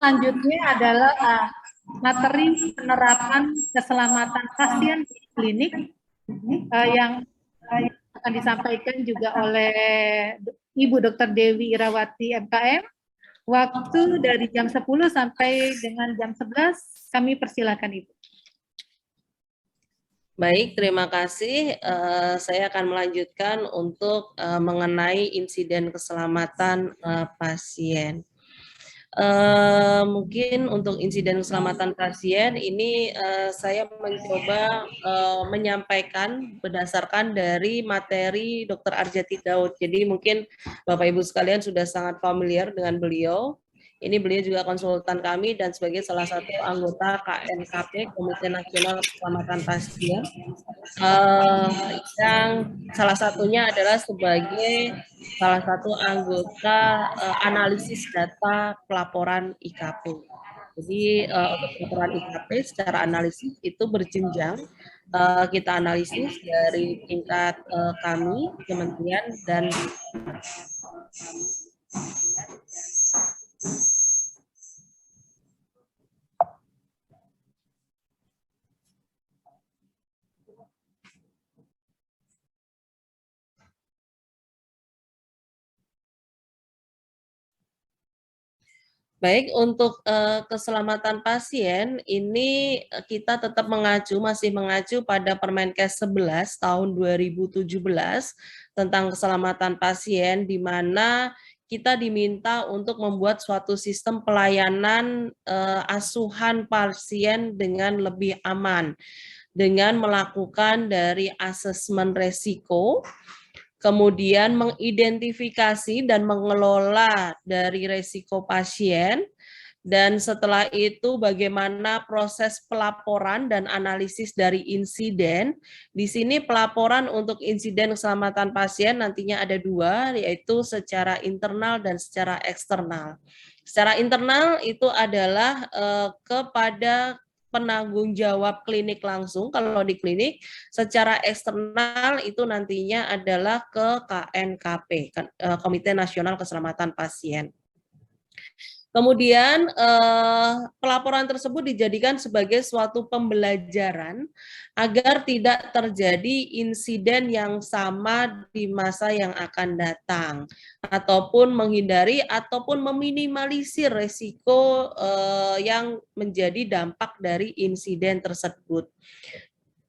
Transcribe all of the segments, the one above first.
Selanjutnya adalah materi penerapan keselamatan pasien di klinik yang akan disampaikan juga oleh Ibu Dr. Dewi Irawati MKM. Waktu dari jam 10 sampai dengan jam 11 kami persilakan Ibu. Baik, terima kasih. Saya akan melanjutkan untuk mengenai insiden keselamatan pasien. Mungkin untuk insiden keselamatan pasien ini saya mencoba menyampaikan berdasarkan dari materi Dr. Arjati Daud. Jadi mungkin Bapak Ibu sekalian sudah sangat familiar dengan beliau. Ini beliau juga konsultan kami dan sebagai salah satu anggota KNKP, Komite Nasional Keselamatan Pasien. Yang salah satunya adalah sebagai salah satu anggota analisis data pelaporan IKP. Jadi untuk pelaporan IKP secara analisis itu berjenjang. Kita analisis dari tingkat kami, kementerian, dan baik, untuk keselamatan pasien ini kita tetap masih mengacu pada Permenkes 11 tahun 2017 tentang keselamatan pasien, di mana kita diminta untuk membuat suatu sistem pelayanan asuhan pasien dengan lebih aman dengan melakukan dari asesmen resiko, kemudian mengidentifikasi dan mengelola dari resiko pasien, dan setelah itu bagaimana proses pelaporan dan analisis dari insiden. Di sini pelaporan untuk insiden keselamatan pasien nantinya ada dua, yaitu secara internal dan secara eksternal. Secara internal itu adalah kepada penanggung jawab klinik langsung kalau di klinik. Secara eksternal itu nantinya adalah ke KNKP, Komite Nasional Keselamatan Pasien. Kemudian pelaporan tersebut dijadikan sebagai suatu pembelajaran agar tidak terjadi insiden yang sama di masa yang akan datang, ataupun menghindari ataupun meminimalisir resiko yang menjadi dampak dari insiden tersebut.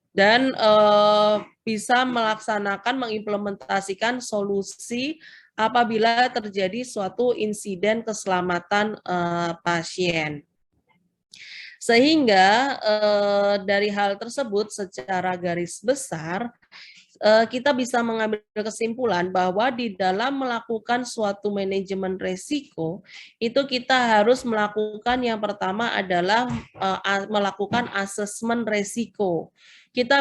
Dan bisa melaksanakan, mengimplementasikan solusi apabila terjadi suatu insiden keselamatan pasien. Sehingga dari hal tersebut secara garis besar kita bisa mengambil kesimpulan bahwa di dalam melakukan suatu manajemen resiko itu kita harus melakukan, yang pertama adalah melakukan asesmen resiko. Kita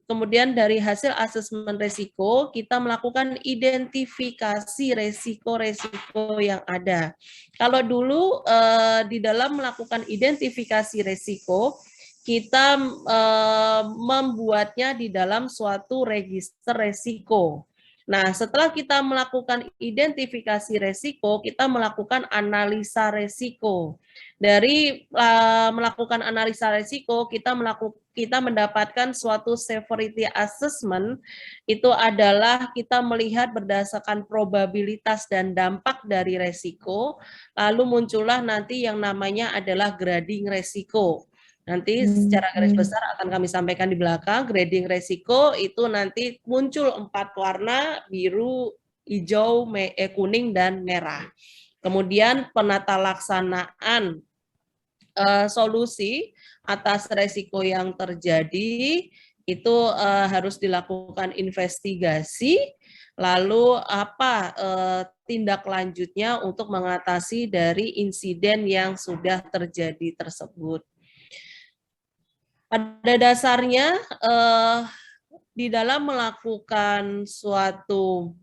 kemudian dari hasil asesmen resiko kita melakukan identifikasi resiko-resiko yang ada. Kalau dulu di dalam melakukan identifikasi resiko, kita membuatnya di dalam suatu register resiko. Nah, setelah kita melakukan identifikasi resiko, kita melakukan analisa resiko. Dari melakukan analisa resiko, kita mendapatkan suatu severity assessment. Itu adalah kita melihat berdasarkan probabilitas dan dampak dari resiko, lalu muncullah nanti yang namanya adalah grading resiko. Nanti secara garis besar akan kami sampaikan di belakang. Grading resiko itu nanti muncul 4 warna, biru, hijau, kuning, dan merah. Kemudian penata laksanaan solusi atas resiko yang terjadi itu harus dilakukan investigasi. Lalu apa tindak lanjutnya untuk mengatasi dari insiden yang sudah terjadi tersebut. Pada dasarnya di dalam melakukan suatu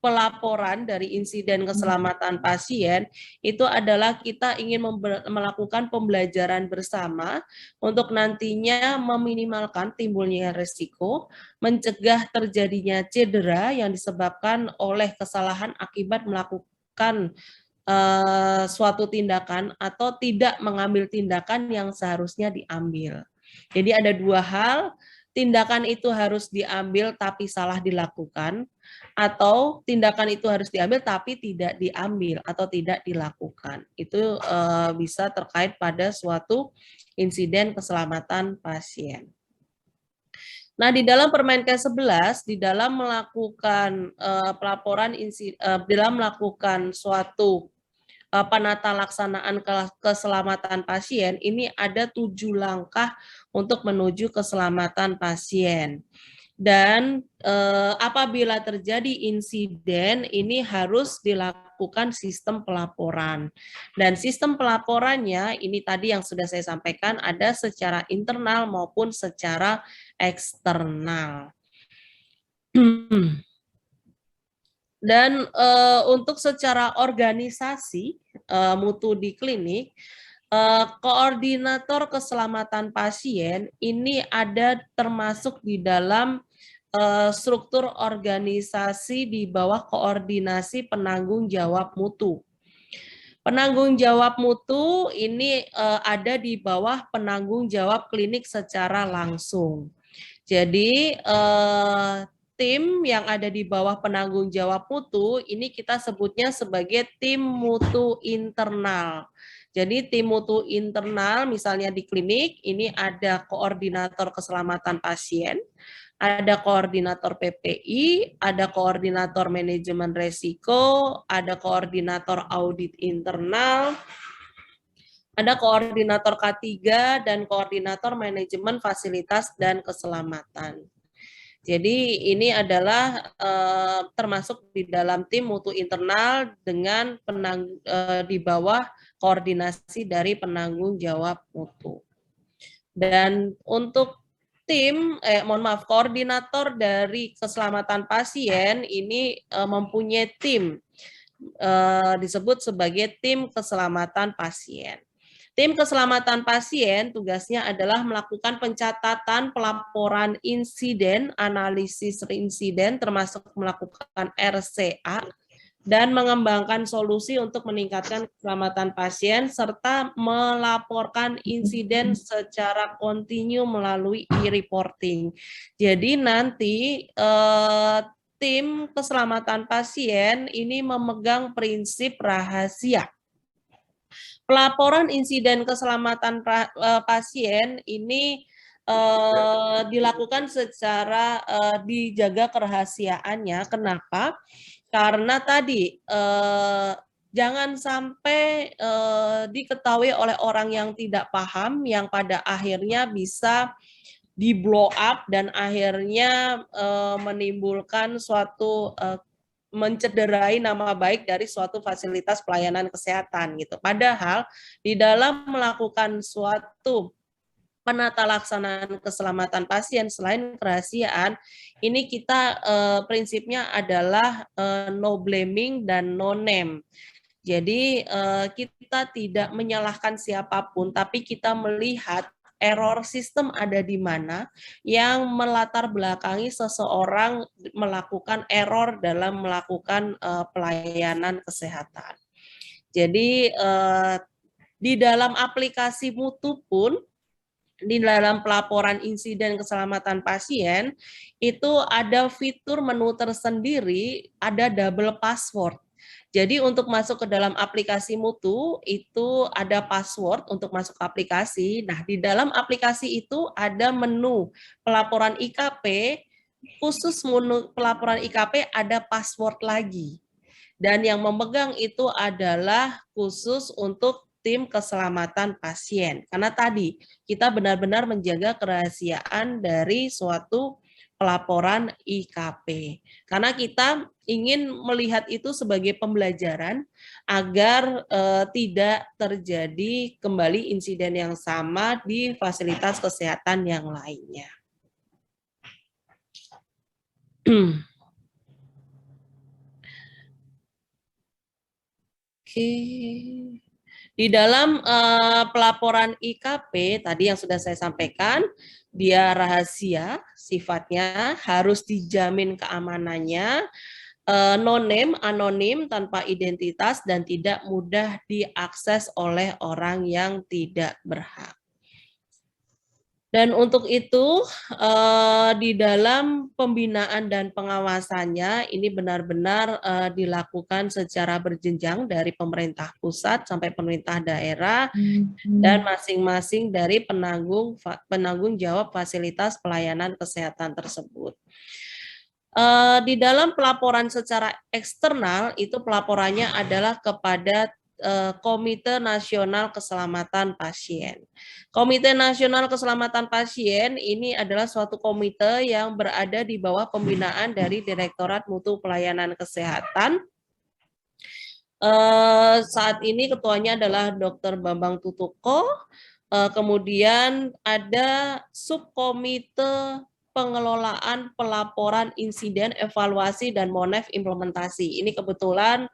pelaporan dari insiden keselamatan pasien itu adalah kita ingin melakukan pembelajaran bersama untuk nantinya meminimalkan timbulnya resiko, mencegah terjadinya cedera yang disebabkan oleh kesalahan akibat melakukan suatu tindakan atau tidak mengambil tindakan yang seharusnya diambil. Jadi ada dua hal, tindakan itu harus diambil tapi salah dilakukan, atau tindakan itu harus diambil tapi tidak diambil atau tidak dilakukan. Itu bisa terkait pada suatu insiden keselamatan pasien. Nah, di dalam Permenkes 11, di dalam melakukan dalam melakukan suatu penata laksanaan keselamatan pasien, ini ada 7 langkah untuk menuju keselamatan pasien. Dan apabila terjadi insiden, ini harus dilakukan sistem pelaporan. Dan sistem pelaporannya, ini tadi yang sudah saya sampaikan, ada secara internal maupun secara eksternal. Dan untuk secara organisasi mutu di klinik, koordinator keselamatan pasien ini ada termasuk di dalam struktur organisasi di bawah koordinasi penanggung jawab mutu. Penanggung jawab mutu ini ada di bawah penanggung jawab klinik secara langsung. Jadi tim yang ada di bawah penanggung jawab mutu ini kita sebutnya sebagai tim mutu internal. Jadi tim mutu internal misalnya di klinik ini ada koordinator keselamatan pasien, ada koordinator PPI, ada koordinator manajemen resiko, ada koordinator audit internal, ada koordinator K3 dan koordinator manajemen fasilitas dan keselamatan. Jadi ini adalah termasuk di dalam tim mutu internal dengan di bawah koordinasi dari penanggung jawab mutu. Dan untuk koordinator dari keselamatan pasien ini mempunyai tim disebut sebagai tim keselamatan pasien. Tim keselamatan pasien tugasnya adalah melakukan pencatatan, pelaporan insiden, analisis insiden, termasuk melakukan RCA, dan mengembangkan solusi untuk meningkatkan keselamatan pasien, serta melaporkan insiden secara kontinu melalui e-reporting. Jadi nanti tim keselamatan pasien ini memegang prinsip rahasia. Pelaporan insiden keselamatan pasien ini dilakukan secara dijaga kerahasiaannya. Kenapa? Karena tadi jangan sampai diketahui oleh orang yang tidak paham, yang pada akhirnya bisa di blow up dan akhirnya menimbulkan suatu mencederai nama baik dari suatu fasilitas pelayanan kesehatan gitu. Padahal di dalam melakukan suatu penata laksanaan keselamatan pasien selain kerahasiaan, ini kita prinsipnya adalah no blaming dan no name. Jadi kita tidak menyalahkan siapapun, tapi kita melihat error sistem ada di mana yang melatar belakangi seseorang melakukan error dalam melakukan pelayanan kesehatan. Jadi di dalam aplikasi mutu pun, di dalam pelaporan insiden keselamatan pasien, itu ada fitur menu tersendiri, ada double password. Jadi untuk masuk ke dalam aplikasi mutu, itu ada password untuk masuk ke aplikasi. Nah, di dalam aplikasi itu ada menu pelaporan IKP, khusus menu pelaporan IKP ada password lagi. Dan yang memegang itu adalah khusus untuk tim keselamatan pasien. Karena tadi kita benar-benar menjaga kerahasiaan dari suatu pelaporan IKP. Karena kita ingin melihat itu sebagai pembelajaran agar tidak terjadi kembali insiden yang sama di fasilitas kesehatan yang lainnya. Oke. Di dalam pelaporan IKP tadi yang sudah saya sampaikan, dia rahasia, sifatnya harus dijamin keamanannya, no name, anonim, tanpa identitas, dan tidak mudah diakses oleh orang yang tidak berhak. Dan untuk itu, di dalam pembinaan dan pengawasannya, ini benar-benar dilakukan secara berjenjang dari pemerintah pusat sampai pemerintah daerah, dan masing-masing dari penanggung jawab fasilitas pelayanan kesehatan tersebut. Di dalam pelaporan secara eksternal, itu pelaporannya adalah kepada Komite Nasional Keselamatan Pasien. Komite Nasional Keselamatan Pasien ini adalah suatu komite yang berada di bawah pembinaan dari Direktorat Mutu Pelayanan Kesehatan. Saat ini ketuanya adalah Dr. Bambang Tutuko. Kemudian ada subkomite pengelolaan pelaporan insiden, evaluasi, dan monef implementasi. Ini kebetulan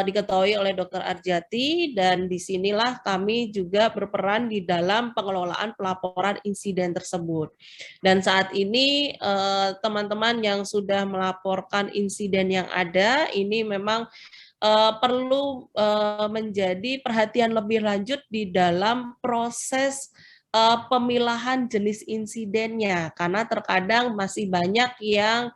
diketahui oleh Dr. Arjati, dan disinilah kami juga berperan di dalam pengelolaan pelaporan insiden tersebut. Dan saat ini teman-teman yang sudah melaporkan insiden yang ada, ini memang perlu menjadi perhatian lebih lanjut di dalam proses pemilahan jenis insidennya, karena terkadang masih banyak yang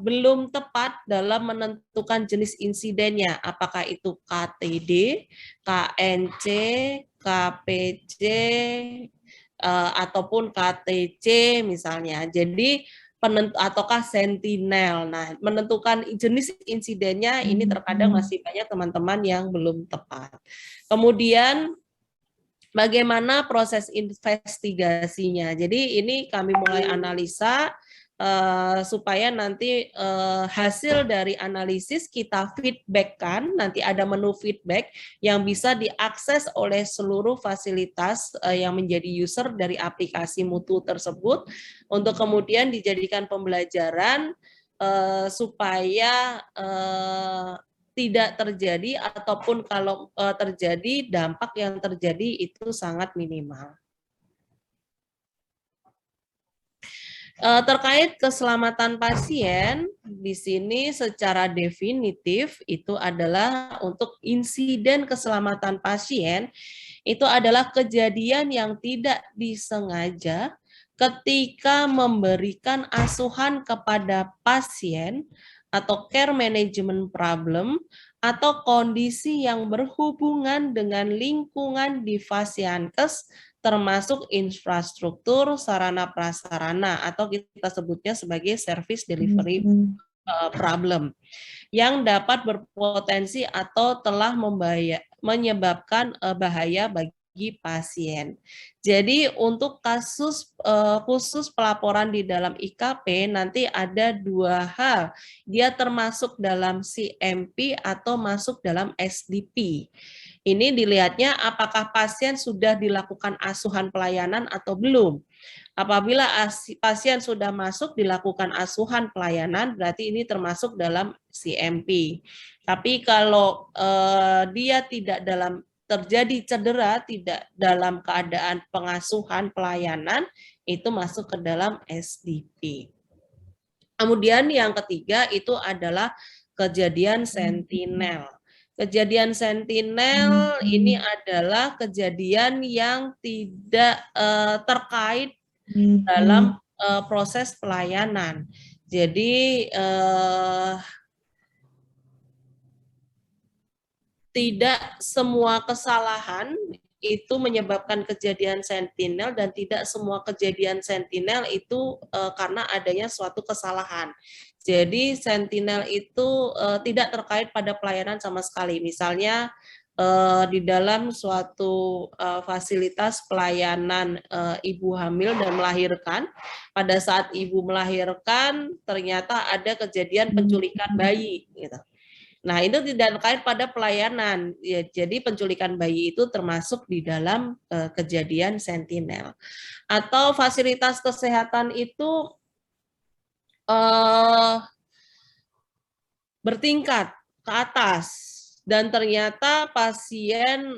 belum tepat dalam menentukan jenis insidennya, apakah itu KTD, KNC, KPC, ataupun KTC misalnya. Jadi ataukah sentinel. Nah, menentukan jenis insidennya ini terkadang masih banyak teman-teman yang belum tepat. Kemudian bagaimana proses investigasinya. Jadi ini kami mulai analisa supaya nanti hasil dari analisis kita feedback-kan, nanti ada menu feedback yang bisa diakses oleh seluruh fasilitas yang menjadi user dari aplikasi Mutu tersebut, untuk kemudian dijadikan pembelajaran supaya tidak terjadi, ataupun kalau terjadi, dampak yang terjadi itu sangat minimal. Terkait keselamatan pasien, di sini secara definitif itu adalah untuk insiden keselamatan pasien, itu adalah kejadian yang tidak disengaja ketika memberikan asuhan kepada pasien atau care management problem atau kondisi yang berhubungan dengan lingkungan di Fasiankes, termasuk infrastruktur, sarana prasarana, atau kita sebutnya sebagai service delivery problem, yang dapat berpotensi atau telah menyebabkan bahaya bagi pasien. Jadi untuk kasus khusus pelaporan di dalam IKP nanti ada dua hal, dia termasuk dalam CMP atau masuk dalam SDP. Ini dilihatnya apakah pasien sudah dilakukan asuhan pelayanan atau belum. Apabila pasien sudah masuk dilakukan asuhan pelayanan, berarti ini termasuk dalam CMP. Tapi kalau dia tidak terjadi cedera, tidak dalam keadaan pengasuhan pelayanan, itu masuk ke dalam SDP. Kemudian yang ketiga itu adalah kejadian sentinel. Kejadian sentinel ini adalah kejadian yang tidak terkait dalam proses pelayanan. Jadi tidak semua kesalahan itu menyebabkan kejadian sentinel, dan tidak semua kejadian sentinel itu karena adanya suatu kesalahan. Jadi sentinel itu tidak terkait pada pelayanan sama sekali. Misalnya di dalam suatu fasilitas pelayanan ibu hamil dan melahirkan, pada saat ibu melahirkan ternyata ada kejadian penculikan bayi, gitu. Nah, itu tidak terkait pada pelayanan. Ya, jadi penculikan bayi itu termasuk di dalam kejadian sentinel. Atau fasilitas kesehatan itu bertingkat ke atas. dan ternyata pasien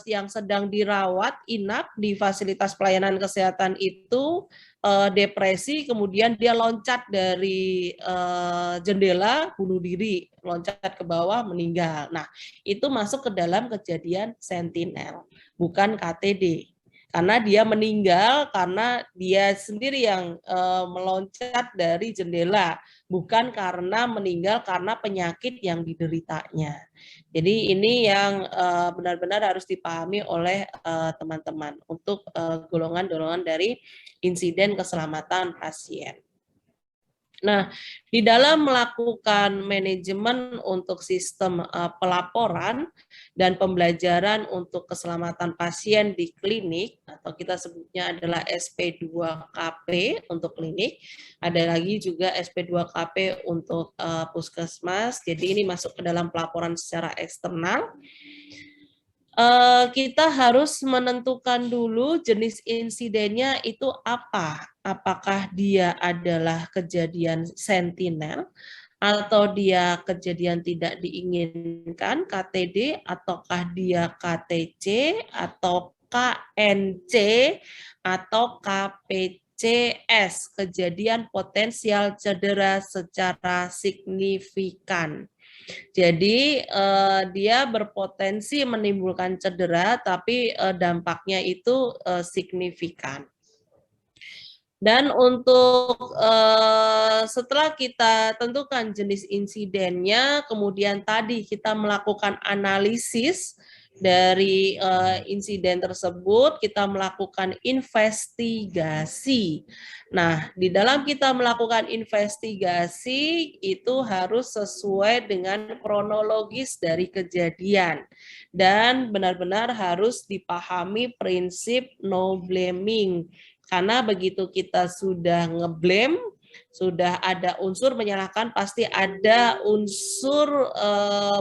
yang sedang dirawat inap di fasilitas pelayanan kesehatan itu depresi, kemudian dia loncat dari jendela, bunuh diri, loncat ke bawah, meninggal. Nah, itu masuk ke dalam kejadian sentinel, bukan KTD. Karena dia meninggal karena dia sendiri yang meloncat dari jendela, bukan karena meninggal karena penyakit yang dideritanya. Jadi ini yang benar-benar harus dipahami oleh teman-teman untuk golongan-golongan dari insiden keselamatan pasien. Nah, di dalam melakukan manajemen untuk sistem pelaporan dan pembelajaran untuk keselamatan pasien di klinik, atau kita sebutnya adalah SP2KP untuk klinik, ada lagi juga SP2KP untuk puskesmas, jadi ini masuk ke dalam pelaporan secara eksternal. Kita harus menentukan dulu jenis insidennya itu apa. Apakah dia adalah kejadian sentinel, atau dia kejadian tidak diinginkan, KTD, ataukah dia KTC, atau KNC, atau KPCS, kejadian potensial cedera secara signifikan. Jadi dia berpotensi menimbulkan cedera, tapi dampaknya itu signifikan. Dan untuk setelah kita tentukan jenis insidennya, kemudian tadi kita melakukan analisis dari insiden tersebut, kita melakukan investigasi. Nah, di dalam kita melakukan investigasi itu harus sesuai dengan kronologis dari kejadian dan benar-benar harus dipahami prinsip no blaming. Karena begitu kita sudah ngeblame, sudah ada unsur menyalahkan, pasti ada unsur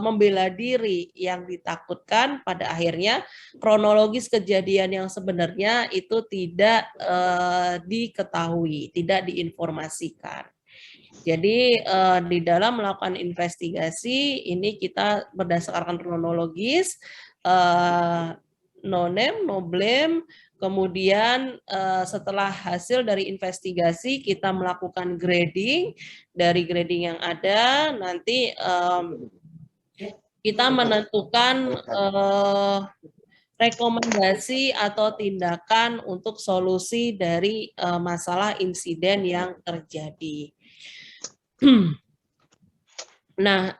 membela diri yang ditakutkan. Pada akhirnya kronologis kejadian yang sebenarnya itu tidak diketahui, tidak diinformasikan. Jadi di dalam melakukan investigasi ini kita berdasarkan kronologis, no name, no blame. Kemudian setelah hasil dari investigasi kita melakukan grading. Dari grading yang ada nanti kita menentukan rekomendasi atau tindakan untuk solusi dari masalah insiden yang terjadi. Nah,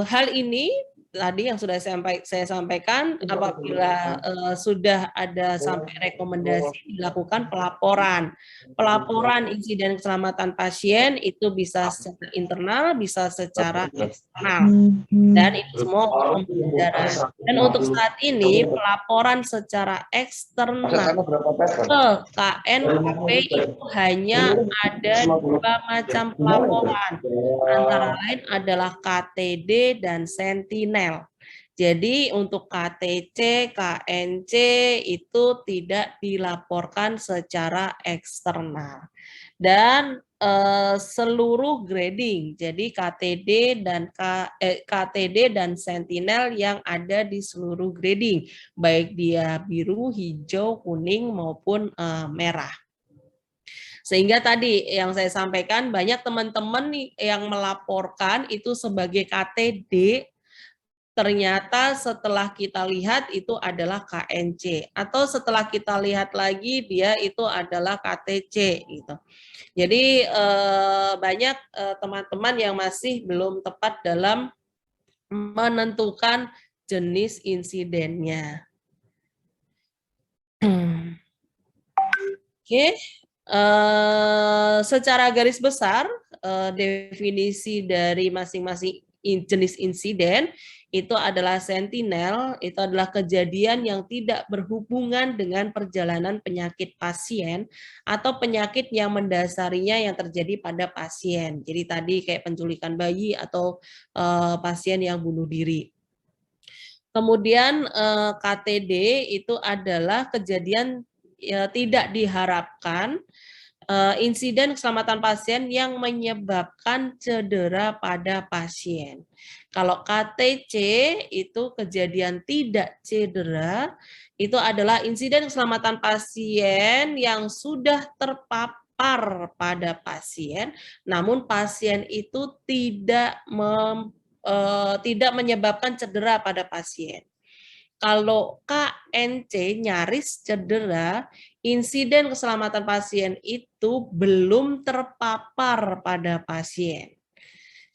hal ini tadi yang sudah saya sampaikan, apabila sudah ada sampai rekomendasi dilakukan pelaporan. Pelaporan insiden keselamatan pasien itu bisa secara internal, bisa secara eksternal. Dan itu semua pembelajaran. Dan untuk saat ini pelaporan secara eksternal ke KNKP itu hanya ada 2 macam pelaporan. Antara lain adalah KTD dan sentinel. Jadi untuk KTC, KNC itu tidak dilaporkan secara eksternal. Dan seluruh grading, jadi KTD dan sentinel yang ada di seluruh grading, baik dia biru, hijau, kuning maupun merah. Sehingga tadi yang saya sampaikan banyak teman-teman yang melaporkan itu sebagai KTD, ternyata setelah kita lihat itu adalah KNC, atau setelah kita lihat lagi dia itu adalah KTC gitu. Jadi banyak teman-teman yang masih belum tepat dalam menentukan jenis insidennya. Oke. Secara garis besar, definisi dari masing-masing jenis insiden itu adalah sentinel, itu adalah kejadian yang tidak berhubungan dengan perjalanan penyakit pasien atau penyakit yang mendasarinya yang terjadi pada pasien. Jadi tadi kayak penculikan bayi atau pasien yang bunuh diri. Kemudian KTD itu adalah kejadian tidak diharapkan insiden keselamatan pasien yang menyebabkan cedera pada pasien. Kalau KTC itu kejadian tidak cedera, itu adalah insiden keselamatan pasien yang sudah terpapar pada pasien, namun pasien itu tidak menyebabkan cedera pada pasien. Kalau KNC nyaris cedera, insiden keselamatan pasien itu belum terpapar pada pasien.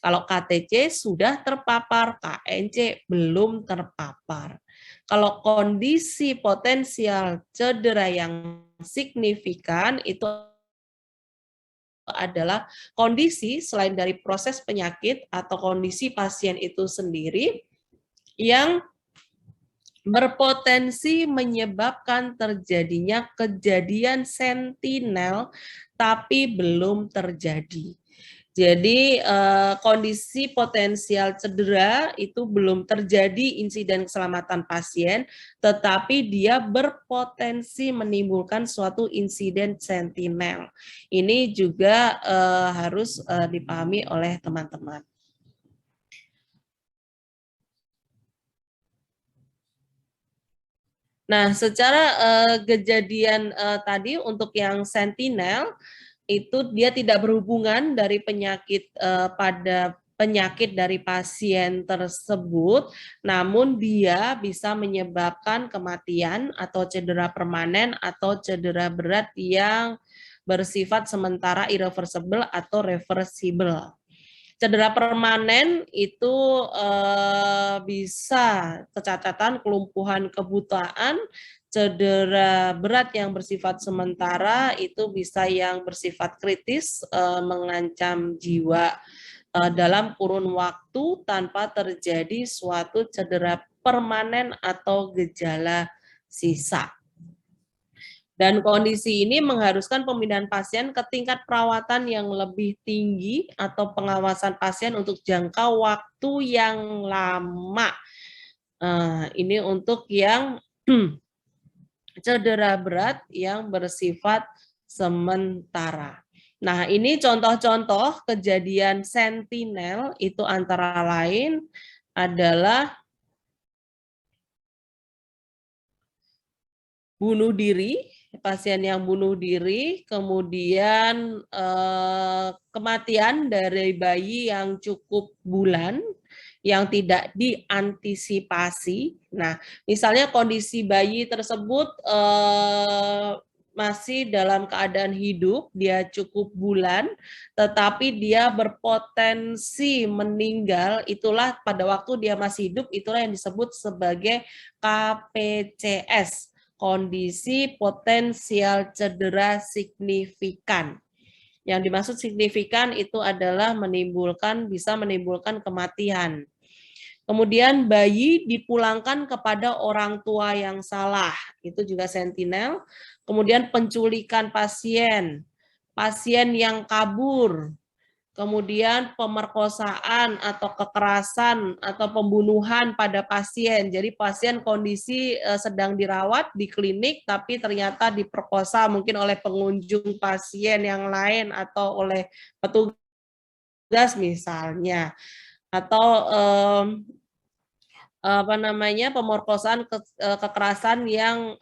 Kalau KTC sudah terpapar, KNC belum terpapar. Kalau kondisi potensial cedera yang signifikan itu adalah kondisi selain dari proses penyakit atau kondisi pasien itu sendiri yang berpotensi menyebabkan terjadinya kejadian sentinel tapi belum terjadi. Jadi kondisi potensial cedera itu belum terjadi insiden keselamatan pasien, tetapi dia berpotensi menimbulkan suatu insiden sentinel. Ini juga harus dipahami oleh teman-teman. Nah, secara kejadian tadi untuk yang sentinel itu dia tidak berhubungan dari penyakit pada penyakit dari pasien tersebut, namun dia bisa menyebabkan kematian atau cedera permanen atau cedera berat yang bersifat sementara irreversible atau reversible. Cedera permanen itu bisa kecacatan, kelumpuhan, kebutaan. Cedera berat yang bersifat sementara itu bisa yang bersifat kritis, mengancam jiwa dalam kurun waktu tanpa terjadi suatu cedera permanen atau gejala sisa. Dan kondisi ini mengharuskan pemindahan pasien ke tingkat perawatan yang lebih tinggi atau pengawasan pasien untuk jangka waktu yang lama. Ini untuk yang cedera berat yang bersifat sementara. Nah, ini contoh-contoh kejadian sentinel itu antara lain adalah bunuh diri, pasien yang bunuh diri, kemudian kematian dari bayi yang cukup bulan, yang tidak diantisipasi. Nah, misalnya kondisi bayi tersebut masih dalam keadaan hidup, dia cukup bulan, tetapi dia berpotensi meninggal, itulah pada waktu dia masih hidup, itulah yang disebut sebagai KPCS. Kondisi potensial cedera signifikan. Yang dimaksud signifikan itu adalah bisa menimbulkan kematian. Kemudian bayi dipulangkan kepada orang tua yang salah, itu juga sentinel. Kemudian penculikan pasien, pasien yang kabur, kemudian pemerkosaan atau kekerasan atau pembunuhan pada pasien. Jadi pasien kondisi sedang dirawat di klinik tapi ternyata diperkosa mungkin oleh pengunjung pasien yang lain atau oleh petugas misalnya. Atau pemerkosaan, kekerasan yang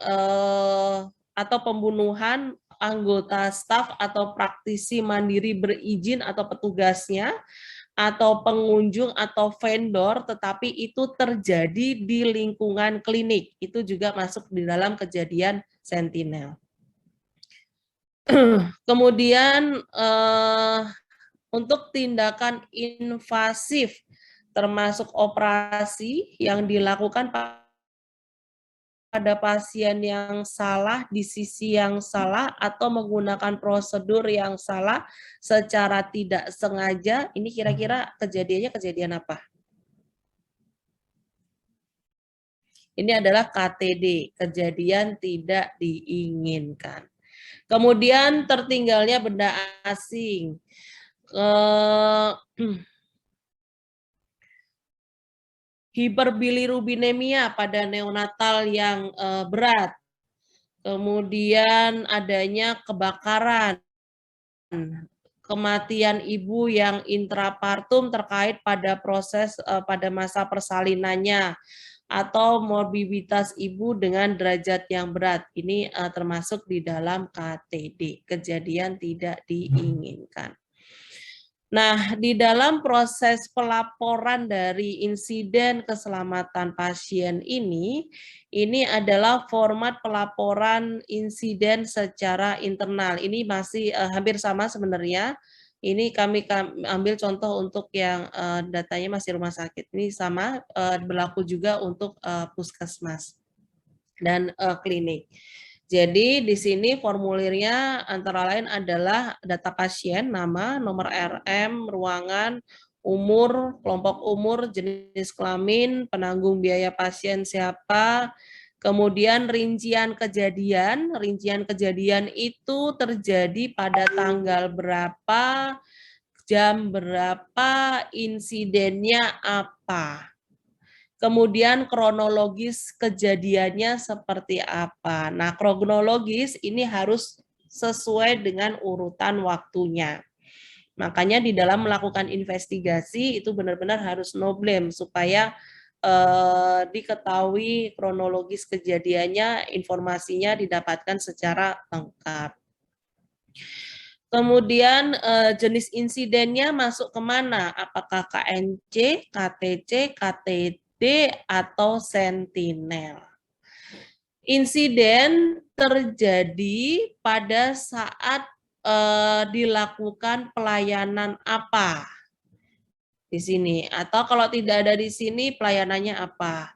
atau pembunuhan anggota staf atau praktisi mandiri berizin atau petugasnya atau pengunjung atau vendor, tetapi itu terjadi di lingkungan klinik, itu juga masuk di dalam kejadian sentinel. Kemudian untuk tindakan invasif termasuk operasi yang dilakukan pada pasien yang salah di sisi yang salah atau menggunakan prosedur yang salah secara tidak sengaja, ini kira-kira kejadiannya kejadian apa? Ini adalah KTD, kejadian tidak diinginkan. Kemudian tertinggalnya benda asing. Hiperbilirubinemia pada neonatal yang berat, kemudian adanya kebakaran, kematian ibu yang intrapartum terkait pada proses pada masa persalinannya, atau morbiditas ibu dengan derajat yang berat. Ini termasuk di dalam KTD, kejadian tidak diinginkan. Nah, di dalam proses pelaporan dari insiden keselamatan pasien ini adalah format pelaporan insiden secara internal. Ini masih hampir sama sebenarnya. Ini kami ambil contoh untuk yang datanya masih rumah sakit. Ini sama, berlaku juga untuk puskesmas dan klinik. Jadi di sini formulirnya antara lain adalah data pasien, nama, nomor RM, ruangan, umur, kelompok umur, jenis kelamin, penanggung biaya pasien siapa, kemudian rincian kejadian itu terjadi pada tanggal berapa, jam berapa, insidennya apa. Kemudian kronologis kejadiannya seperti apa. Nah, kronologis ini harus sesuai dengan urutan waktunya. Makanya di dalam melakukan investigasi itu benar-benar harus no blame supaya diketahui kronologis kejadiannya, informasinya didapatkan secara lengkap. Kemudian jenis insidennya masuk kemana? Apakah KNC, KTC, KTD, atau sentinel? Insiden terjadi pada saat dilakukan pelayanan apa? Di sini. Atau kalau tidak ada di sini, pelayanannya apa?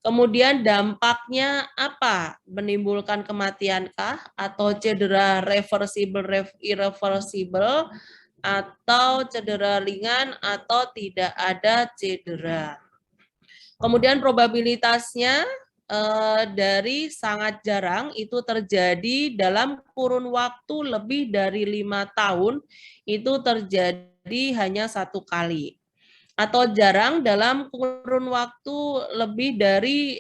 Kemudian dampaknya apa? Menimbulkan kematiankah atau cedera reversible, irreversible, atau cedera ringan atau tidak ada cedera. Kemudian probabilitasnya dari sangat jarang itu terjadi dalam kurun waktu lebih dari 5 tahun, itu terjadi hanya 1 kali. Atau jarang dalam kurun waktu lebih dari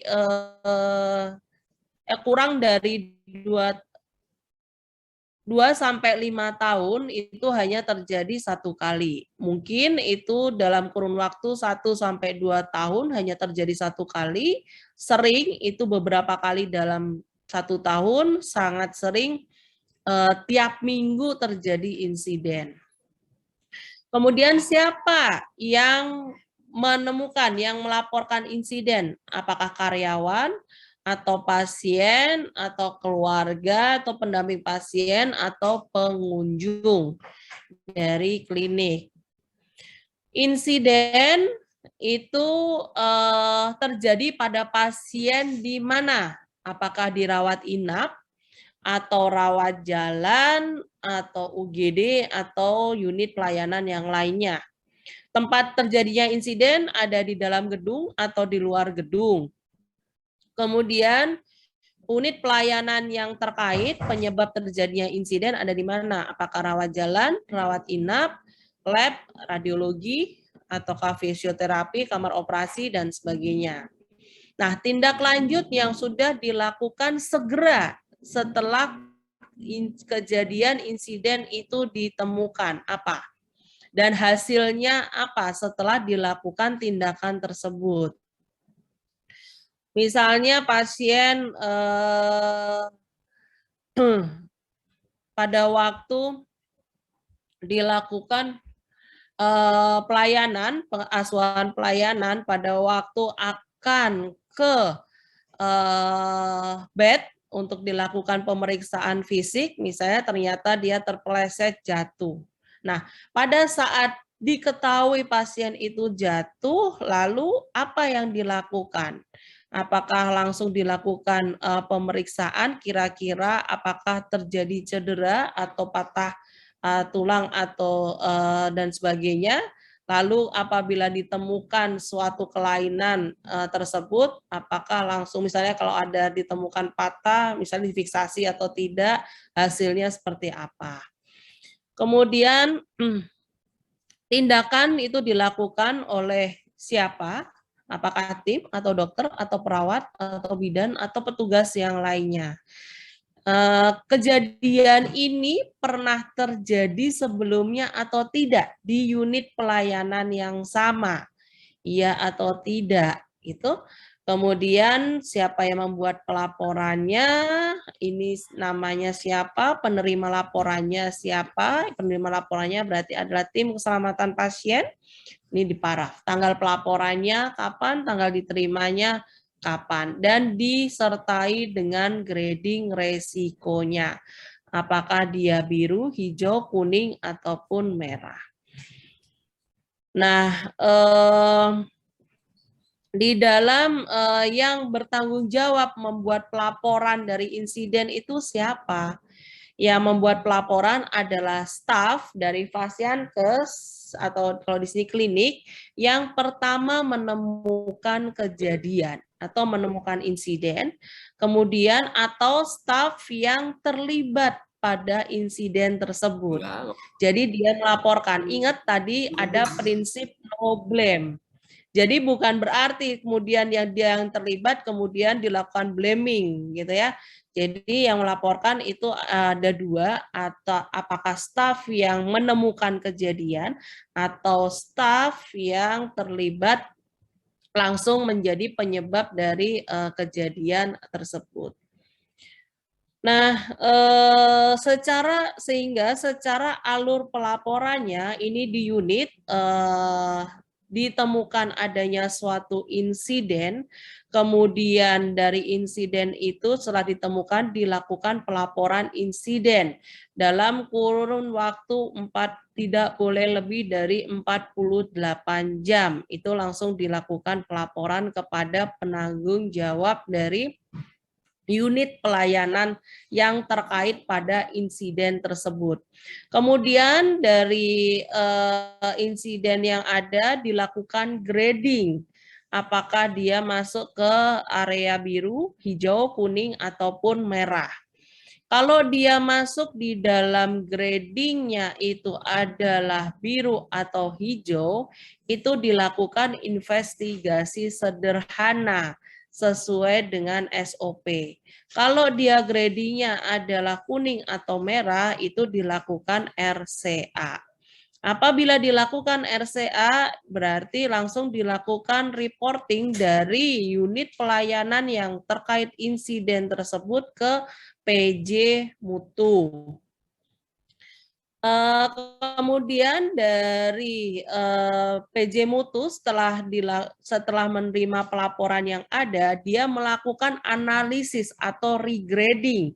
kurang dari 2 sampai 5 tahun itu hanya terjadi 1 kali. Mungkin itu dalam kurun waktu 1 sampai 2 tahun hanya terjadi 1 kali, sering itu beberapa kali dalam 1 tahun, sangat sering tiap minggu terjadi insiden. Kemudian siapa yang menemukan, yang melaporkan insiden? Apakah karyawan, atau pasien, atau keluarga, atau pendamping pasien, atau pengunjung dari klinik? Insiden itu terjadi pada pasien di mana? Apakah dirawat inap, atau rawat jalan, atau UGD, atau unit pelayanan yang lainnya. Tempat terjadinya insiden ada di dalam gedung atau di luar gedung. Kemudian unit pelayanan yang terkait penyebab terjadinya insiden ada di mana? Apakah rawat jalan, rawat inap, lab, radiologi, ataukah fisioterapi, kamar operasi, dan sebagainya. Nah, tindak lanjut yang sudah dilakukan segera setelah kejadian insiden itu ditemukan apa? Dan hasilnya apa setelah dilakukan tindakan tersebut? Misalnya pasien pada waktu dilakukan pelayanan, pengasuhan pelayanan pada waktu akan ke bed untuk dilakukan pemeriksaan fisik, misalnya ternyata dia terpeleset jatuh. Nah, pada saat diketahui pasien itu jatuh, lalu apa yang dilakukan? Apakah langsung dilakukan pemeriksaan kira-kira apakah terjadi cedera atau patah tulang atau dan sebagainya? Lalu apabila ditemukan suatu kelainan tersebut, apakah langsung misalnya kalau ada ditemukan patah, misalnya difiksasi atau tidak, hasilnya seperti apa. Kemudian tindakan itu dilakukan oleh siapa? Apakah tim atau dokter atau perawat atau bidan atau petugas yang lainnya. Kejadian ini pernah terjadi sebelumnya atau tidak di unit pelayanan yang sama, iya atau tidak, itu. Kemudian siapa yang membuat pelaporannya, ini namanya siapa, penerima laporannya siapa, penerima laporannya berarti adalah tim keselamatan pasien, ini di paraf. Tanggal pelaporannya kapan, tanggal diterimanya kapan, dan disertai dengan grading resikonya. Apakah dia biru, hijau, kuning, ataupun merah. Nah, di dalam yang bertanggung jawab membuat pelaporan dari insiden itu siapa? Yang membuat pelaporan adalah staf dari Fasiankes atau kalau di sini klinik yang pertama menemukan kejadian atau menemukan insiden, kemudian atau staf yang terlibat pada insiden tersebut. Jadi dia melaporkan. Ingat tadi ada prinsip no blame. Jadi bukan berarti kemudian dia yang terlibat kemudian dilakukan blaming gitu ya. Jadi yang melaporkan itu ada dua, atau apakah staf yang menemukan kejadian atau staf yang terlibat langsung menjadi penyebab dari kejadian tersebut. Nah, secara alur pelaporannya ini di unit ditemukan adanya suatu insiden, kemudian dari insiden itu setelah ditemukan dilakukan pelaporan insiden dalam kurun waktu tidak boleh lebih dari 48 jam. Itu langsung dilakukan pelaporan kepada penanggung jawab dari unit pelayanan yang terkait pada insiden tersebut. Kemudian dari insiden yang ada dilakukan grading. Apakah dia masuk ke area biru, hijau, kuning, ataupun merah. Kalau dia masuk di dalam gradingnya itu adalah biru atau hijau, itu dilakukan investigasi sederhana sesuai dengan SOP. Kalau dia gradingnya adalah kuning atau merah, itu dilakukan RCA. Apabila dilakukan RCA, berarti langsung dilakukan reporting dari unit pelayanan yang terkait insiden tersebut ke PJ Mutu. Kemudian dari PJ Mutu setelah menerima pelaporan yang ada, dia melakukan analisis atau regrading.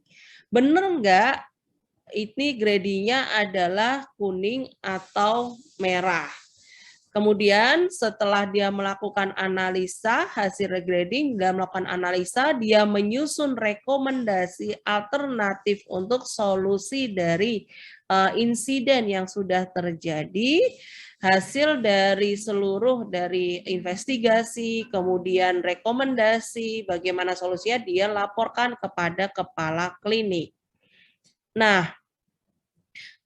Benar enggak ini gradingnya adalah kuning atau merah? Kemudian setelah dia melakukan analisa, hasil regrading, dia melakukan analisa, dia menyusun rekomendasi alternatif untuk solusi dari insiden yang sudah terjadi, hasil dari seluruh dari investigasi, kemudian rekomendasi, bagaimana solusinya, dia laporkan kepada kepala klinik. Nah,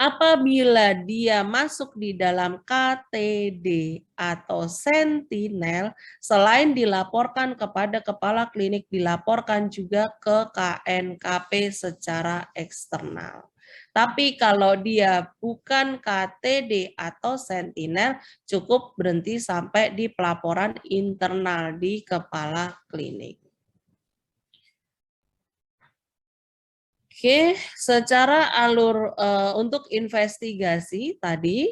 apabila dia masuk di dalam KTD atau sentinel, selain dilaporkan kepada kepala klinik, dilaporkan juga ke KNKP secara eksternal. Tapi kalau dia bukan KTD atau sentinel, cukup berhenti sampai di pelaporan internal di kepala klinik. Oke, secara alur untuk investigasi tadi,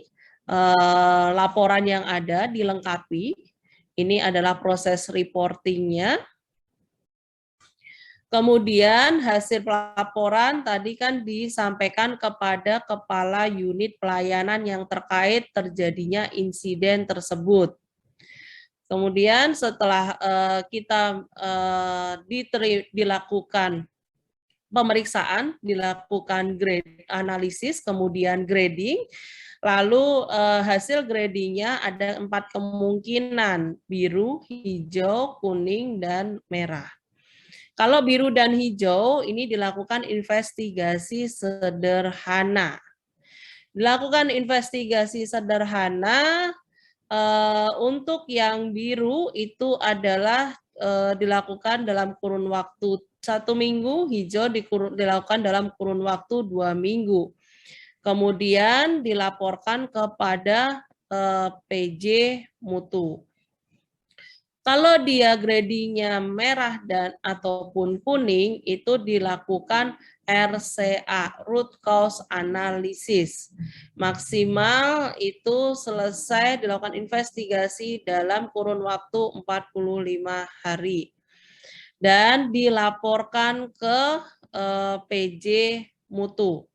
laporan yang ada dilengkapi. Ini adalah proses reportingnya. Kemudian hasil laporan tadi kan disampaikan kepada kepala unit pelayanan yang terkait terjadinya insiden tersebut. Kemudian setelah kita dilakukan pemeriksaan, dilakukan grade analisis, kemudian grading, lalu hasil gradingnya ada 4 kemungkinan, biru, hijau, kuning, dan merah. Kalau biru dan hijau ini dilakukan investigasi sederhana. Dilakukan investigasi sederhana untuk yang biru itu adalah dilakukan dalam kurun waktu 1 minggu, hijau dilakukan dalam kurun waktu 2 minggu. Kemudian dilaporkan kepada PJ mutu. Kalau dia gradingnya merah dan ataupun kuning, itu dilakukan RCA, root cause analysis. Maksimal itu selesai dilakukan investigasi dalam kurun waktu 45 hari. Dan dilaporkan ke PJ mutu.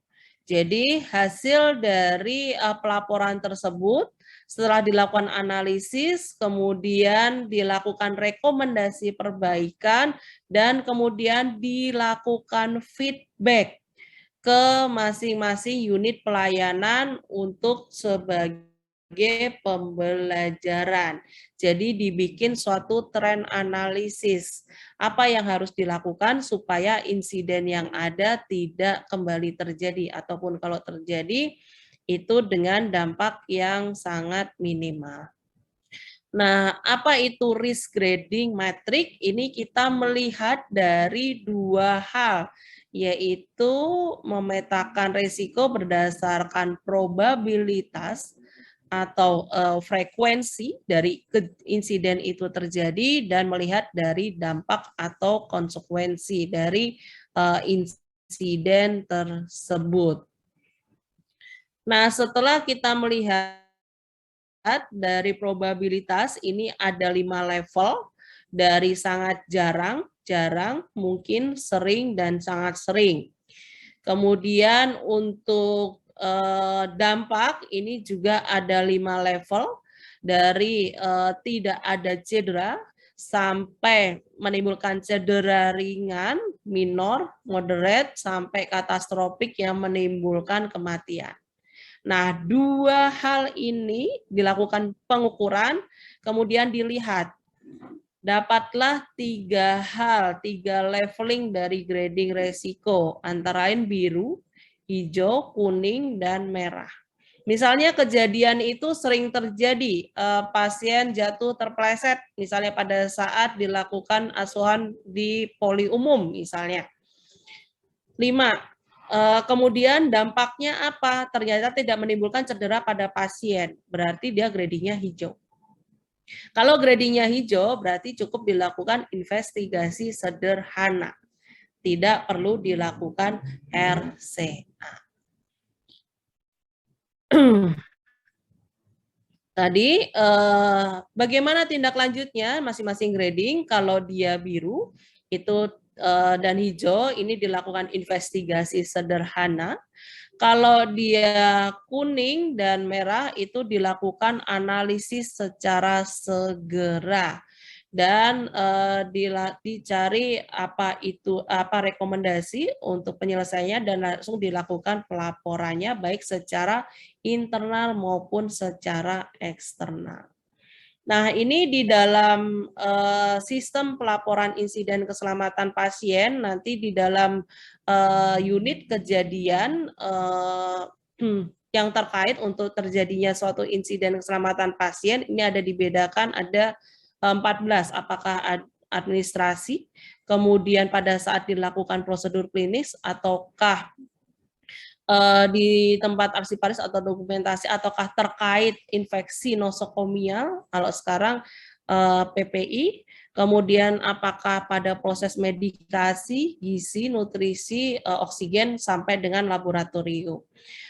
Jadi hasil dari pelaporan tersebut setelah dilakukan analisis, kemudian dilakukan rekomendasi perbaikan, dan kemudian dilakukan feedback ke masing-masing unit pelayanan untuk sebagai pembelajaran. Jadi dibikin suatu tren analisis. Apa yang harus dilakukan supaya insiden yang ada tidak kembali terjadi, ataupun kalau terjadi itu dengan dampak yang sangat minimal. Nah, apa itu risk grading matrix? Ini kita melihat dari 2 hal, yaitu memetakan risiko berdasarkan probabilitas atau frekuensi dari insiden itu terjadi, dan melihat dari dampak atau konsekuensi dari insiden tersebut. Nah, setelah kita melihat dari probabilitas, ini ada 5 level, dari sangat jarang, mungkin sering, dan sangat sering. Kemudian untuk dampak, ini juga ada 5 level, dari tidak ada cedera, sampai menimbulkan cedera ringan, minor, moderate, sampai katastrofik yang menimbulkan kematian. Nah, 2 hal ini dilakukan pengukuran, kemudian dilihat. Dapatlah 3 hal, 3 leveling dari grading resiko, antara lain biru, hijau, kuning, dan merah. Misalnya kejadian itu sering terjadi, pasien jatuh terpeleset, misalnya pada saat dilakukan asuhan di poli umum misalnya. 5. Kemudian dampaknya apa? Ternyata tidak menimbulkan cedera pada pasien, berarti dia gradingnya hijau. Kalau gradingnya hijau, berarti cukup dilakukan investigasi sederhana. Tidak perlu dilakukan RCA. Tadi, bagaimana tindak lanjutnya masing-masing grading? Kalau dia biru, itu dan hijau, ini dilakukan investigasi sederhana. Kalau dia kuning dan merah, itu dilakukan analisis secara segera, dan dicari apa rekomendasi untuk penyelesaiannya, dan langsung dilakukan pelaporannya baik secara internal maupun secara eksternal. Nah, ini di dalam sistem pelaporan insiden keselamatan pasien, nanti di dalam unit kejadian yang terkait untuk terjadinya suatu insiden keselamatan pasien, ini ada dibedakan, ada 14, apakah administrasi, kemudian pada saat dilakukan prosedur klinis, ataukah di tempat arsiparis atau dokumentasi, ataukah terkait infeksi nosokomial, kalau sekarang PPI, kemudian apakah pada proses medikasi, gizi, nutrisi, oksigen, sampai dengan laboratorium.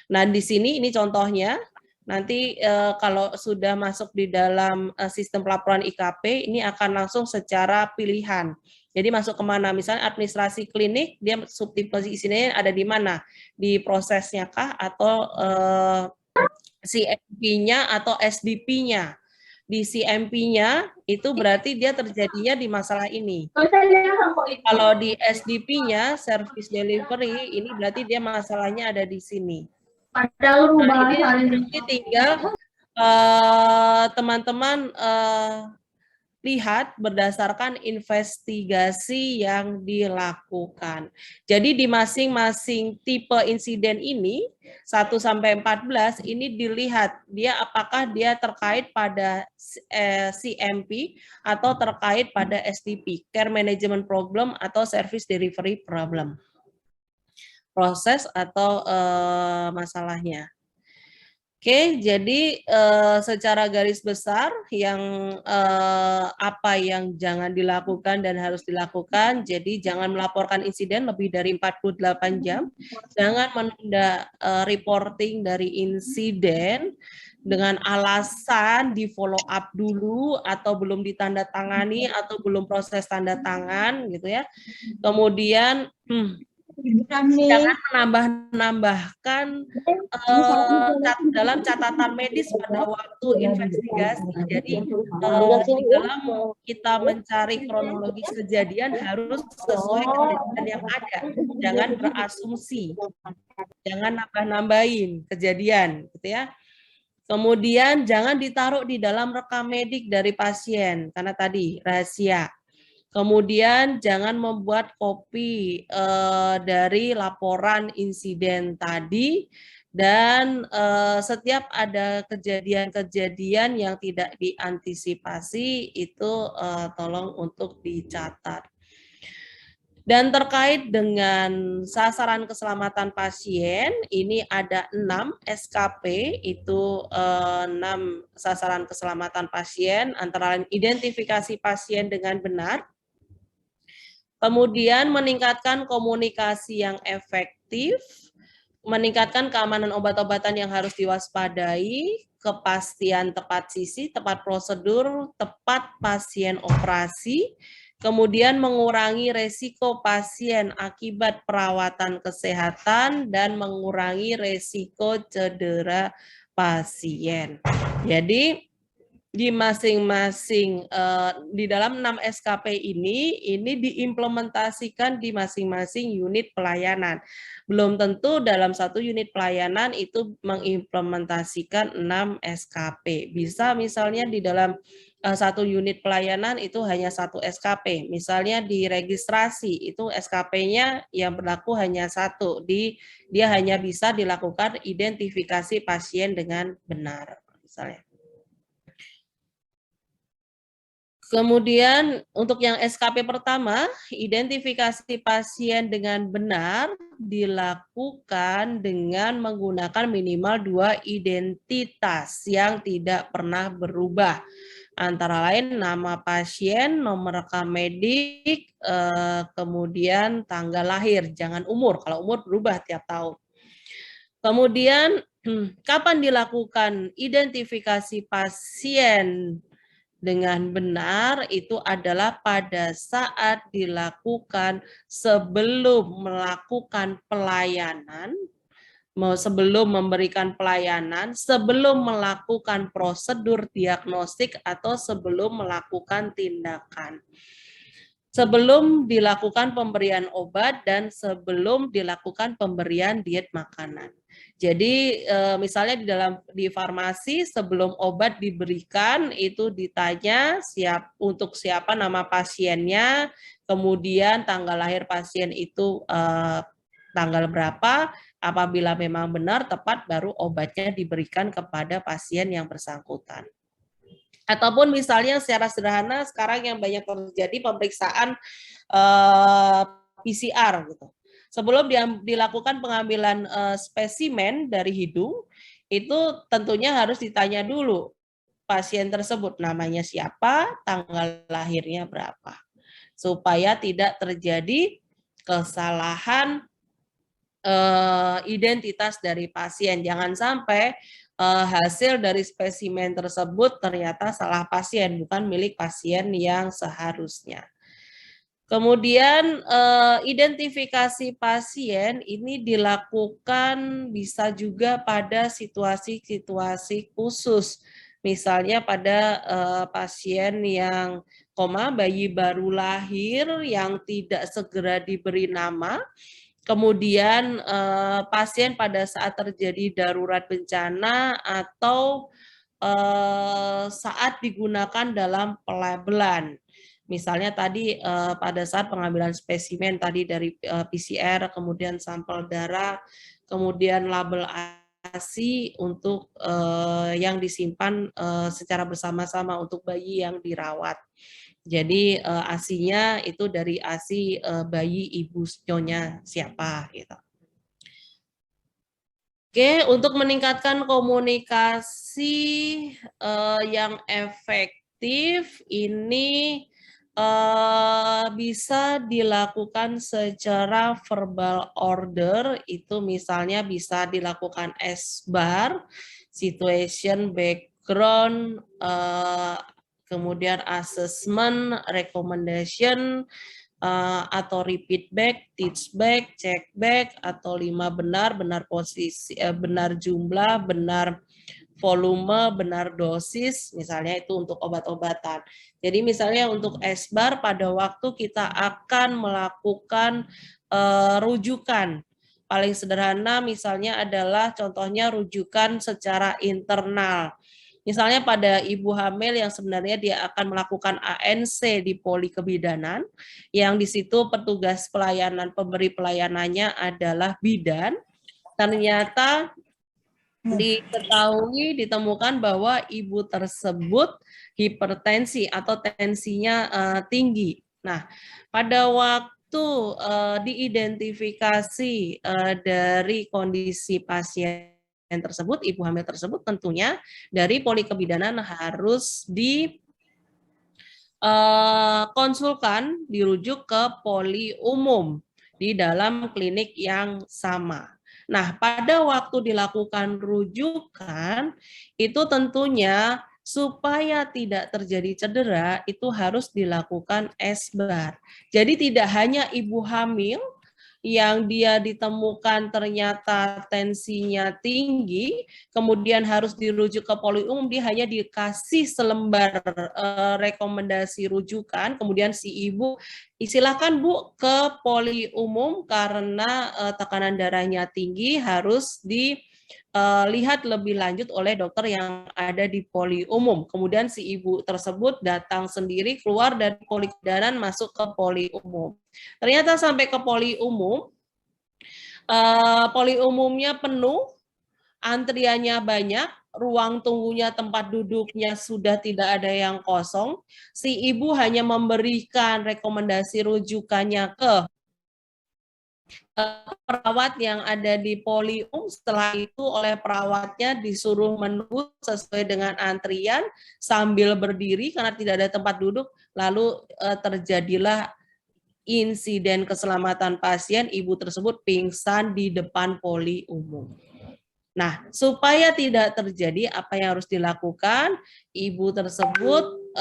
Nah, di sini ini contohnya, nanti kalau sudah masuk di dalam sistem pelaporan IKP, ini akan langsung secara pilihan. Jadi masuk kemana? Misalnya administrasi klinik, dia subtipe isinya ada di mana? Di prosesnya kah, atau CMP-nya atau SDP-nya? Di CMP-nya itu berarti dia terjadinya di masalah ini. Kalau di SDP-nya, service delivery, ini berarti dia masalahnya ada di sini. Nah, ini tinggal teman-teman dilihat berdasarkan investigasi yang dilakukan. Jadi di masing-masing tipe insiden ini 1 sampai 14 ini dilihat dia apakah dia terkait pada CMP atau terkait pada STP, Care Management Problem atau Service Delivery Problem. Proses atau masalahnya. Oke, jadi secara garis besar yang apa yang jangan dilakukan dan harus dilakukan, jadi jangan melaporkan insiden lebih dari 48 jam, jangan menunda reporting dari insiden dengan alasan di follow up dulu atau belum ditandatangani atau belum proses tanda tangan gitu ya. Kemudian jangan menambah-nambahkan dalam catatan medis pada waktu investigasi. Jadi di dalam kita mencari kronologis kejadian harus sesuai kejadian yang ada. Jangan berasumsi, jangan nambah-nambahin kejadian, gitu ya. Kemudian jangan ditaruh di dalam rekam medik dari pasien karena tadi rahasia. Kemudian jangan membuat kopi dari laporan insiden tadi dan setiap ada kejadian-kejadian yang tidak diantisipasi itu tolong untuk dicatat. Dan terkait dengan sasaran keselamatan pasien, ini ada 6 SKP, itu 6 sasaran keselamatan pasien, antara lain identifikasi pasien dengan benar, kemudian meningkatkan komunikasi yang efektif, meningkatkan keamanan obat-obatan yang harus diwaspadai, kepastian tepat sisi, tepat prosedur, tepat pasien operasi, kemudian mengurangi resiko pasien akibat perawatan kesehatan, dan mengurangi resiko cedera pasien. Jadi, di masing-masing di dalam 6 SKP ini diimplementasikan di masing-masing unit pelayanan. Belum tentu dalam satu unit pelayanan itu mengimplementasikan 6 SKP. Bisa misalnya di dalam satu unit pelayanan itu hanya 1 SKP. Misalnya di registrasi itu SKP-nya yang berlaku hanya 1. Dia hanya bisa dilakukan identifikasi pasien dengan benar misalnya. Kemudian untuk yang SKP pertama, identifikasi pasien dengan benar dilakukan dengan menggunakan minimal 2 identitas yang tidak pernah berubah. Antara lain nama pasien, nomor rekam medik, kemudian tanggal lahir, jangan umur. Kalau umur berubah tiap tahun. Kemudian kapan dilakukan identifikasi pasien dengan benar itu adalah pada saat dilakukan sebelum melakukan pelayanan, sebelum memberikan pelayanan, sebelum melakukan prosedur diagnostik atau sebelum melakukan tindakan. Sebelum dilakukan pemberian obat dan sebelum dilakukan pemberian diet makanan. Jadi misalnya di farmasi sebelum obat diberikan itu ditanya untuk siapa nama pasiennya, kemudian tanggal lahir pasien itu tanggal berapa, apabila memang benar tepat baru obatnya diberikan kepada pasien yang bersangkutan. Ataupun misalnya secara sederhana sekarang yang banyak terjadi pemeriksaan PCR gitu. Sebelum dilakukan pengambilan spesimen dari hidung, itu tentunya harus ditanya dulu pasien tersebut namanya siapa, tanggal lahirnya berapa. Supaya tidak terjadi kesalahan identitas dari pasien. Jangan sampai hasil dari spesimen tersebut ternyata salah pasien, bukan milik pasien yang seharusnya. Kemudian identifikasi pasien ini dilakukan bisa juga pada situasi-situasi khusus. Misalnya pada pasien yang bayi baru lahir yang tidak segera diberi nama, kemudian pasien pada saat terjadi darurat bencana atau saat digunakan dalam pelabelan. Misalnya tadi pada saat pengambilan spesimen tadi dari PCR, kemudian sampel darah, kemudian label ASI untuk yang disimpan secara bersama-sama untuk bayi yang dirawat. Jadi ASI-nya itu dari ASI bayi ibu nyonya siapa gitu. Oke, untuk meningkatkan komunikasi yang efektif ini bisa dilakukan secara verbal order, itu misalnya bisa dilakukan SBAR, situation, background, kemudian assessment, recommendation, atau repeat back, teach back, check back, atau 5 benar, benar posisi, benar jumlah, benar volume, benar dosis, misalnya itu untuk obat-obatan. Jadi misalnya untuk SBAR pada waktu kita akan melakukan rujukan. Paling sederhana misalnya adalah contohnya rujukan secara internal. Misalnya pada ibu hamil yang sebenarnya dia akan melakukan ANC di poli kebidanan, yang di situ petugas pelayanan, pemberi pelayanannya adalah bidan, ternyata ditemukan bahwa ibu tersebut hipertensi atau tensinya tinggi. Nah, pada waktu diidentifikasi dari kondisi pasien tersebut, ibu hamil tersebut tentunya dari poli kebidanan harus konsulkan, dirujuk ke poli umum di dalam klinik yang sama. Nah, pada waktu dilakukan rujukan, itu tentunya supaya tidak terjadi cedera, itu harus dilakukan SBAR. Jadi tidak hanya ibu hamil yang dia ditemukan ternyata tensinya tinggi, kemudian harus dirujuk ke poli umum, dia hanya dikasih selembar rekomendasi rujukan, kemudian si ibu silakan Bu ke poli umum karena tekanan darahnya tinggi, harus dilihat lebih lanjut oleh dokter yang ada di poli umum. Kemudian si ibu tersebut datang sendiri, keluar dari poli kebidanan, masuk ke poli umum. Ternyata sampai ke poli umumnya penuh, antriannya banyak, ruang tunggunya, tempat duduknya sudah tidak ada yang kosong. Si ibu hanya memberikan rekomendasi rujukannya ke perawat yang ada di poli umum. Setelah itu oleh perawatnya disuruh menunggu sesuai dengan antrian sambil berdiri karena tidak ada tempat duduk, lalu terjadilah insiden keselamatan pasien, ibu tersebut pingsan di depan poli umum. Nah, supaya tidak terjadi, apa yang harus dilakukan? Ibu tersebut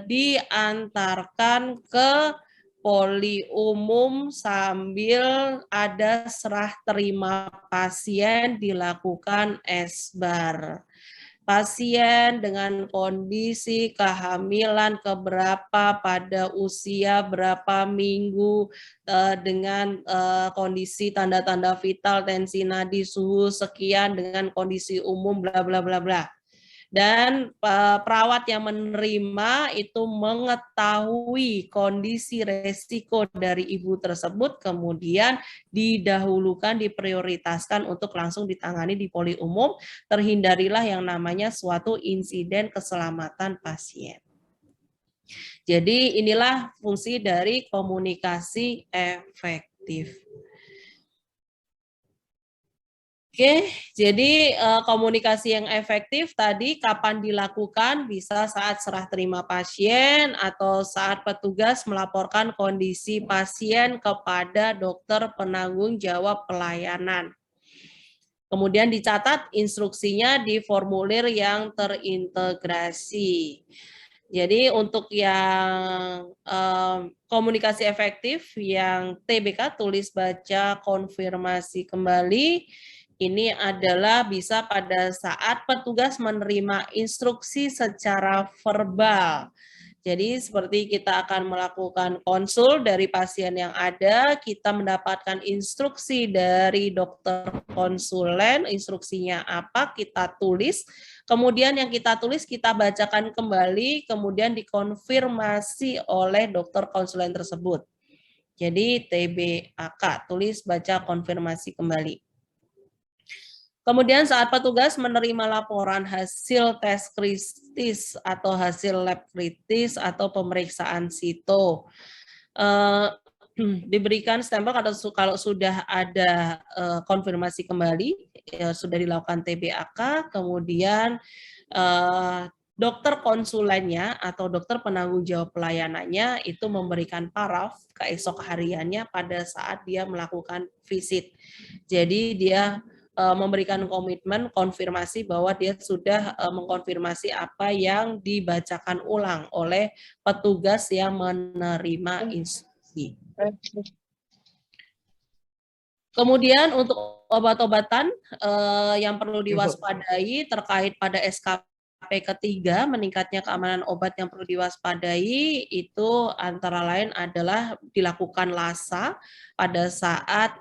diantarkan ke poli umum sambil ada serah terima pasien, dilakukan SBAR. Pasien dengan kondisi kehamilan keberapa, pada usia berapa minggu, dengan kondisi tanda-tanda vital, tensi nadi, suhu sekian, dengan kondisi umum, bla bla bla bla. Dan perawat yang menerima itu mengetahui kondisi resiko dari ibu tersebut, kemudian didahulukan, diprioritaskan untuk langsung ditangani di poli umum, terhindarilah yang namanya suatu insiden keselamatan pasien. Jadi inilah fungsi dari komunikasi efektif. Oke, jadi komunikasi yang efektif tadi kapan dilakukan? Bisa saat serah terima pasien atau saat petugas melaporkan kondisi pasien kepada dokter penanggung jawab pelayanan. Kemudian dicatat instruksinya di formulir yang terintegrasi. Jadi untuk yang komunikasi efektif, yang TBK, tulis baca konfirmasi kembali, ini adalah bisa pada saat petugas menerima instruksi secara verbal. Jadi seperti kita akan melakukan konsul dari pasien yang ada, kita mendapatkan instruksi dari dokter konsulen, instruksinya apa, kita tulis, kemudian yang kita tulis kita bacakan kembali, kemudian dikonfirmasi oleh dokter konsulen tersebut. Jadi TBAK, tulis, baca, konfirmasi kembali. Kemudian saat petugas menerima laporan hasil tes kritis atau hasil lab kritis atau pemeriksaan sito, diberikan stempel kalau sudah ada konfirmasi kembali, sudah dilakukan TBAK, kemudian dokter konsulennya atau dokter penanggung jawab pelayanannya itu memberikan paraf keesok hariannya pada saat dia melakukan visit. Jadi dia memberikan komitmen konfirmasi bahwa dia sudah mengkonfirmasi apa yang dibacakan ulang oleh petugas yang menerima instruksi. Kemudian untuk obat-obatan yang perlu diwaspadai terkait pada SKP ketiga, meningkatnya keamanan obat yang perlu diwaspadai itu antara lain adalah dilakukan LASA pada saat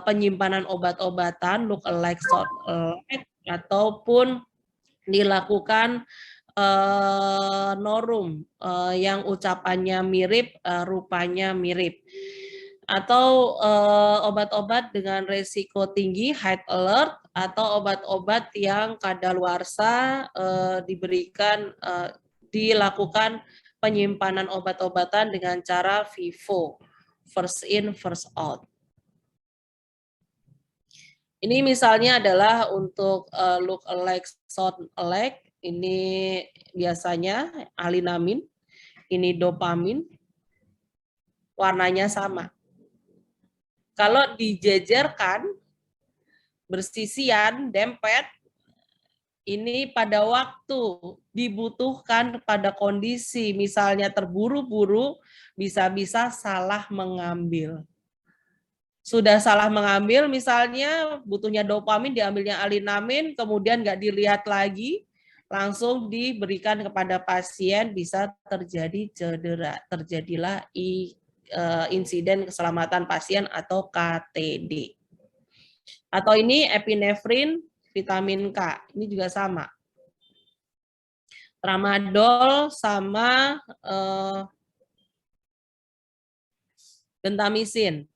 penyimpanan obat-obatan, look alike, sort alike, ataupun dilakukan norum yang ucapannya mirip, rupanya mirip. Atau obat-obat dengan resiko tinggi, high alert, atau obat-obat yang kadaluarsa dilakukan penyimpanan obat-obatan dengan cara FIFO, first in, first out. Ini misalnya adalah untuk look alike, sound alike. Ini biasanya alinamin, ini dopamin, warnanya sama. Kalau dijejerkan, bersisian, dempet, ini pada waktu dibutuhkan pada kondisi misalnya terburu-buru, bisa-bisa salah mengambil. Sudah salah mengambil, misalnya butuhnya dopamin, diambilnya alinamin, kemudian nggak dilihat lagi, langsung diberikan kepada pasien, bisa terjadi cedera, terjadilah insiden keselamatan pasien atau KTD. Atau ini epinefrin, vitamin K, ini juga sama. Tramadol sama bentamisin.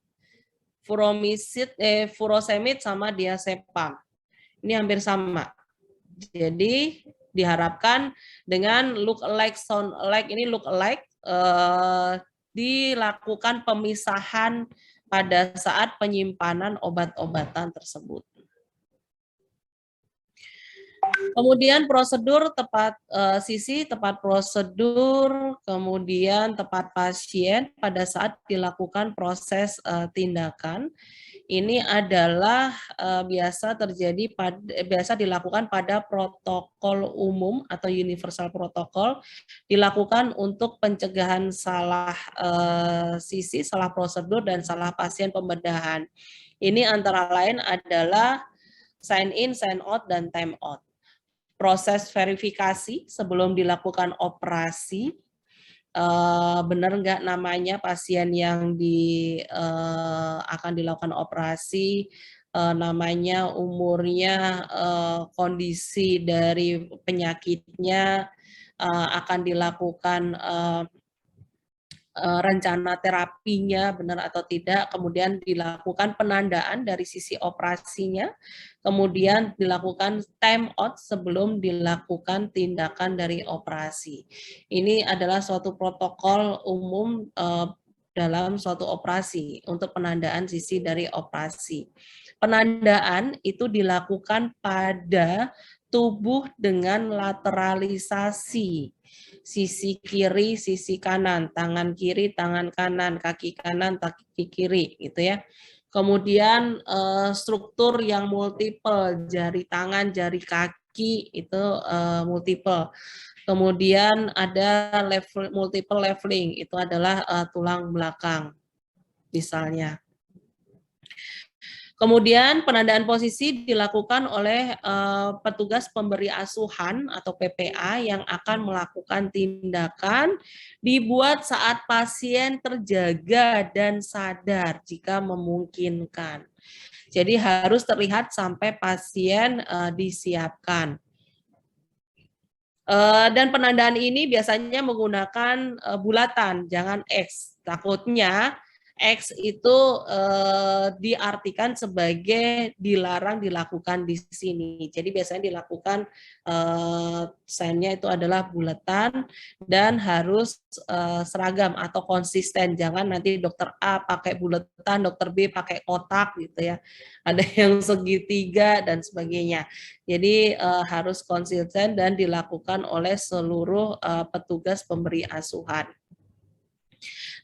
Furosemid sama diazepam. Ini hampir sama. Jadi diharapkan dengan look alike, sound alike, ini look alike, dilakukan pemisahan pada saat penyimpanan obat-obatan tersebut. Kemudian prosedur tepat tepat prosedur, kemudian tepat pasien pada saat dilakukan proses tindakan. Ini adalah biasa dilakukan pada protokol umum atau universal protokol, dilakukan untuk pencegahan salah sisi, salah prosedur, dan salah pasien pembedahan. Ini antara lain adalah sign in, sign out, dan time out. Proses verifikasi sebelum dilakukan operasi, benar nggak namanya pasien yang akan dilakukan operasi, namanya, umurnya, kondisi dari penyakitnya, akan dilakukan rencana terapinya benar atau tidak, kemudian dilakukan penandaan dari sisi operasinya, kemudian dilakukan time out sebelum dilakukan tindakan dari operasi. Ini adalah suatu protokol umum dalam suatu operasi untuk penandaan sisi dari operasi. Penandaan itu dilakukan pada tubuh dengan lateralisasi, sisi kiri, sisi kanan, tangan kiri, tangan kanan, kaki kanan, kaki kiri, gitu ya. Kemudian struktur yang multiple, jari tangan, jari kaki itu multiple. Kemudian ada multiple leveling, itu adalah tulang belakang, misalnya. Kemudian penandaan posisi dilakukan oleh petugas pemberi asuhan atau PPA yang akan melakukan tindakan, dibuat saat pasien terjaga dan sadar jika memungkinkan. Jadi harus terlihat sampai pasien disiapkan. Dan penandaan ini biasanya menggunakan bulatan, jangan X. Takutnya X itu diartikan sebagai dilarang dilakukan di sini. Jadi biasanya dilakukan sign-nya itu adalah bulatan dan harus seragam atau konsisten. Jangan nanti dokter A pakai bulatan, dokter B pakai kotak gitu ya. Ada yang segitiga dan sebagainya. Jadi harus konsisten dan dilakukan oleh seluruh petugas pemberi asuhan.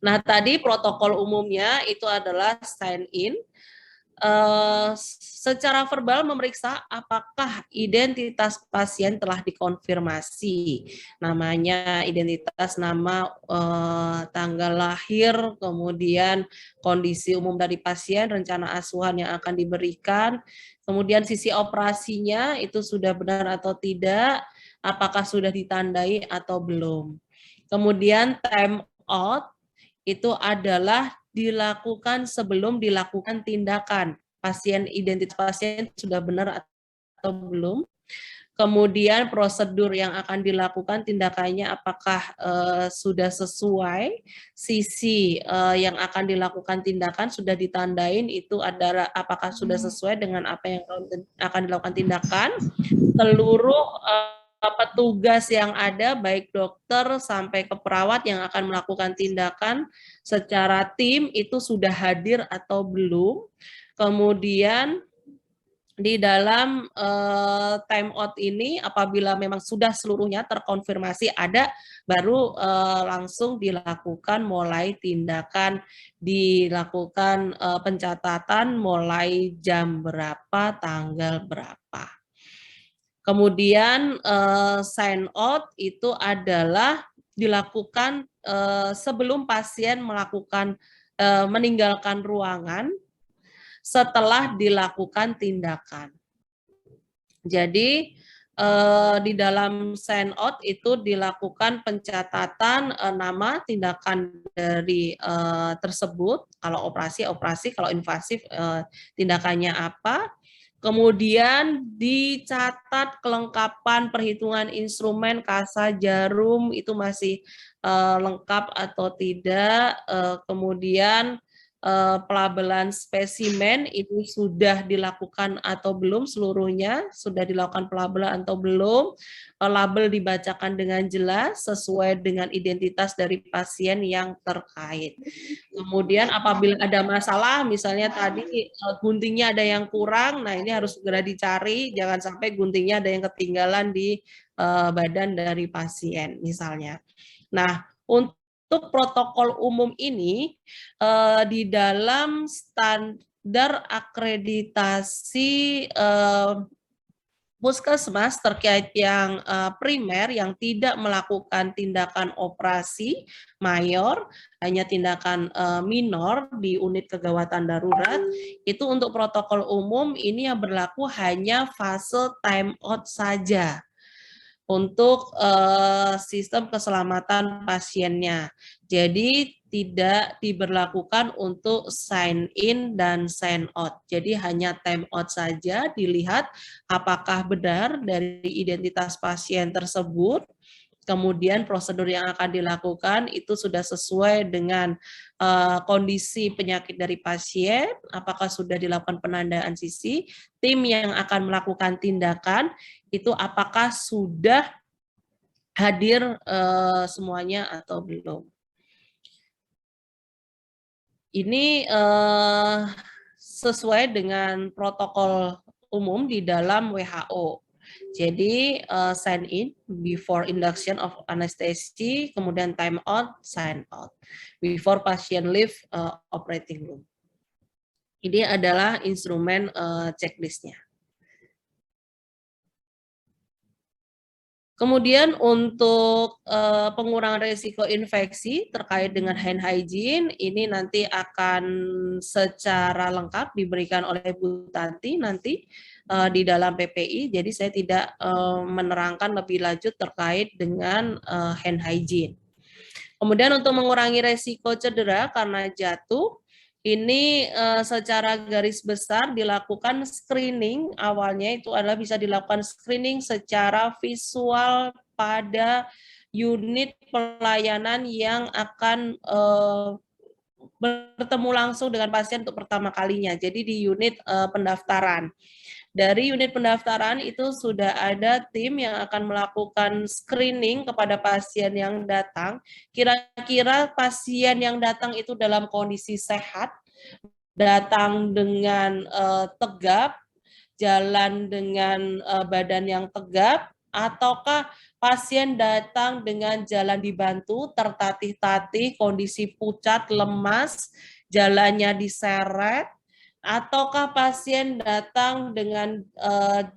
Nah, tadi protokol umumnya itu adalah sign in. Secara verbal memeriksa apakah identitas pasien telah dikonfirmasi. Namanya, identitas, nama, tanggal lahir, kemudian kondisi umum dari pasien, rencana asuhan yang akan diberikan, kemudian sisi operasinya itu sudah benar atau tidak, apakah sudah ditandai atau belum. Kemudian time out itu adalah dilakukan sebelum dilakukan tindakan. Identitas pasien sudah benar atau belum. Kemudian prosedur yang akan dilakukan tindakannya apakah sudah sesuai, sisi yang akan dilakukan tindakan sudah ditandain itu adalah apakah sudah sesuai dengan apa yang akan dilakukan tindakan. Seluruh petugas yang ada, baik dokter sampai ke perawat yang akan melakukan tindakan secara tim itu sudah hadir atau belum. Kemudian di dalam time out ini apabila memang sudah seluruhnya terkonfirmasi ada, baru langsung dilakukan mulai tindakan, dilakukan pencatatan mulai jam berapa, tanggal berapa. Kemudian sign out itu adalah dilakukan sebelum pasien melakukan meninggalkan ruangan setelah dilakukan tindakan. Jadi di dalam sign out itu dilakukan pencatatan nama tindakan dari tersebut. Kalau operasi, kalau invasif tindakannya apa. Kemudian dicatat kelengkapan perhitungan instrumen, kasa, jarum itu masih lengkap atau tidak. Kemudian pelabelan spesimen itu sudah dilakukan atau belum seluruhnya, sudah dilakukan pelabelan atau belum, label dibacakan dengan jelas sesuai dengan identitas dari pasien yang terkait. Kemudian apabila ada masalah, misalnya tadi guntingnya ada yang kurang, nah ini harus segera dicari, jangan sampai guntingnya ada yang ketinggalan di badan dari pasien misalnya. Nah, untuk protokol umum ini di dalam standar akreditasi puskesmas terkait yang primer yang tidak melakukan tindakan operasi mayor, hanya tindakan minor di unit kegawatan darurat, itu untuk protokol umum ini yang berlaku hanya fase time out saja untuk sistem keselamatan pasiennya. Jadi tidak diberlakukan untuk sign in dan sign out. Jadi hanya time out saja, dilihat apakah benar dari identitas pasien tersebut, kemudian prosedur yang akan dilakukan itu sudah sesuai dengan kondisi penyakit dari pasien, apakah sudah dilakukan penandaan sisi, tim yang akan melakukan tindakan itu apakah sudah hadir semuanya atau belum. Ini sesuai dengan protokol umum di dalam WHO. Jadi sign in before induction of anesthesia, kemudian time out, sign out before patient leave operating room. Ini adalah instrumen checklistnya. Kemudian untuk pengurangan risiko infeksi terkait dengan hand hygiene, ini nanti akan secara lengkap diberikan oleh Bu Tanti nanti di dalam PPI, jadi saya tidak menerangkan lebih lanjut terkait dengan hand hygiene. Kemudian untuk mengurangi risiko cedera karena jatuh, ini secara garis besar dilakukan screening, awalnya itu adalah bisa dilakukan screening secara visual pada unit pelayanan yang akan bertemu langsung dengan pasien untuk pertama kalinya, jadi di unit pendaftaran. Dari unit pendaftaran itu sudah ada tim yang akan melakukan screening kepada pasien yang datang. Kira-kira pasien yang datang itu dalam kondisi sehat, datang dengan tegap, jalan dengan badan yang tegap, ataukah pasien datang dengan jalan dibantu, tertatih-tatih, kondisi pucat, lemas, jalannya diseret, ataukah pasien datang dengan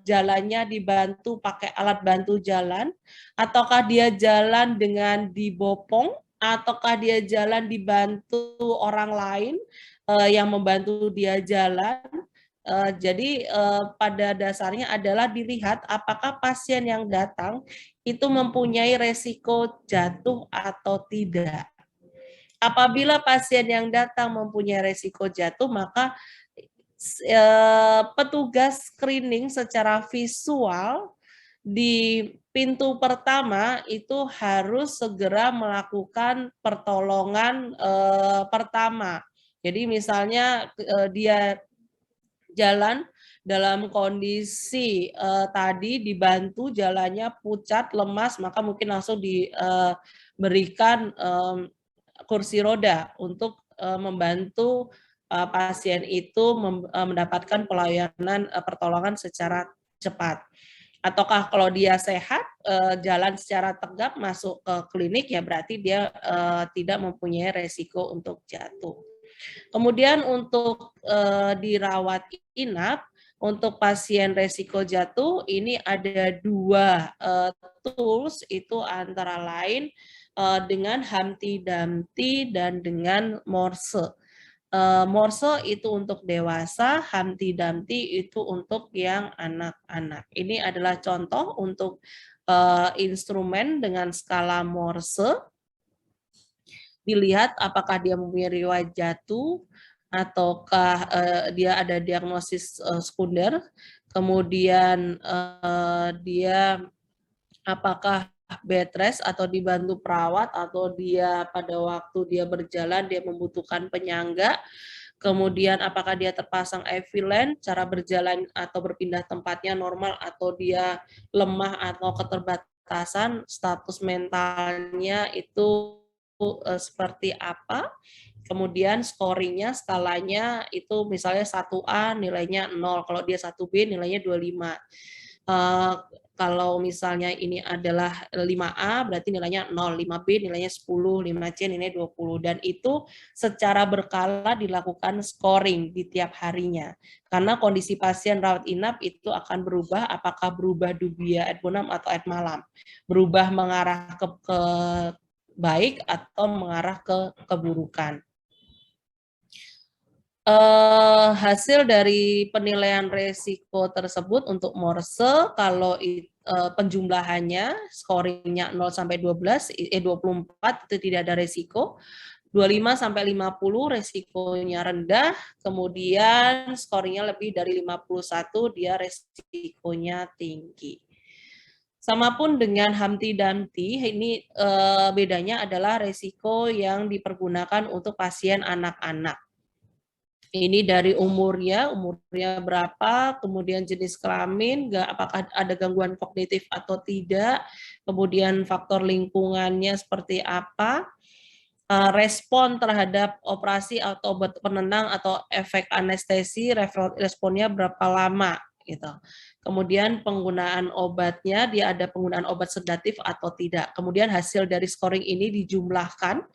jalannya dibantu pakai alat bantu jalan, ataukah dia jalan dengan dibopong, ataukah dia jalan dibantu orang lain yang membantu dia jalan. Jadi pada dasarnya adalah dilihat apakah pasien yang datang itu mempunyai resiko jatuh atau tidak. Apabila pasien yang datang mempunyai resiko jatuh, maka petugas screening secara visual di pintu pertama itu harus segera melakukan pertolongan pertama. Jadi misalnya dia jalan dalam kondisi tadi dibantu jalannya pucat, lemas, maka mungkin langsung diberikan kursi roda untuk membantu pasien itu mendapatkan pelayanan pertolongan secara cepat. Ataukah kalau dia sehat, jalan secara tegap masuk ke klinik, ya berarti dia tidak mempunyai resiko untuk jatuh. Kemudian untuk dirawat inap, untuk pasien resiko jatuh, ini ada 2 tools, itu antara lain dengan Humpty Dumpty dan dengan Morse. Morse itu untuk dewasa, Humpty Dumpty itu untuk yang anak-anak. Ini adalah contoh untuk instrumen dengan skala Morse. Dilihat apakah dia mempunyai riwayat jatuh, ataukah dia ada diagnosis sekunder, kemudian dia apakah bed rest atau dibantu perawat, atau dia pada waktu dia berjalan dia membutuhkan penyangga, kemudian apakah dia terpasang evilen, cara berjalan atau berpindah tempatnya normal, atau dia lemah atau keterbatasan, status mentalnya itu seperti apa, kemudian scoringnya, skalanya itu misalnya 1A nilainya 0, kalau dia 1B nilainya 25. Kalau misalnya ini adalah 5A berarti nilainya 0, 5B nilainya 10, 5C nilainya 20, dan itu secara berkala dilakukan scoring di tiap harinya. Karena kondisi pasien rawat inap itu akan berubah, apakah berubah dubia et bonum atau et malam, berubah mengarah ke baik atau mengarah ke keburukan. Hasil dari penilaian resiko tersebut untuk Morse, kalau penjumlahannya scoringnya 0 sampai 12, 24 itu tidak ada resiko, 25 sampai 50 resikonya rendah, kemudian scoringnya lebih dari 51 dia resikonya tinggi. Sama pun dengan Humpty Dumpty, ini bedanya adalah resiko yang dipergunakan untuk pasien anak-anak. Ini dari umurnya berapa, kemudian jenis kelamin, apakah ada gangguan kognitif atau tidak, kemudian faktor lingkungannya seperti apa, respon terhadap operasi atau obat penenang atau efek anestesi, responnya berapa lama, gitu. Kemudian penggunaan obatnya, dia ada penggunaan obat sedatif atau tidak. Kemudian hasil dari scoring ini dijumlahkan.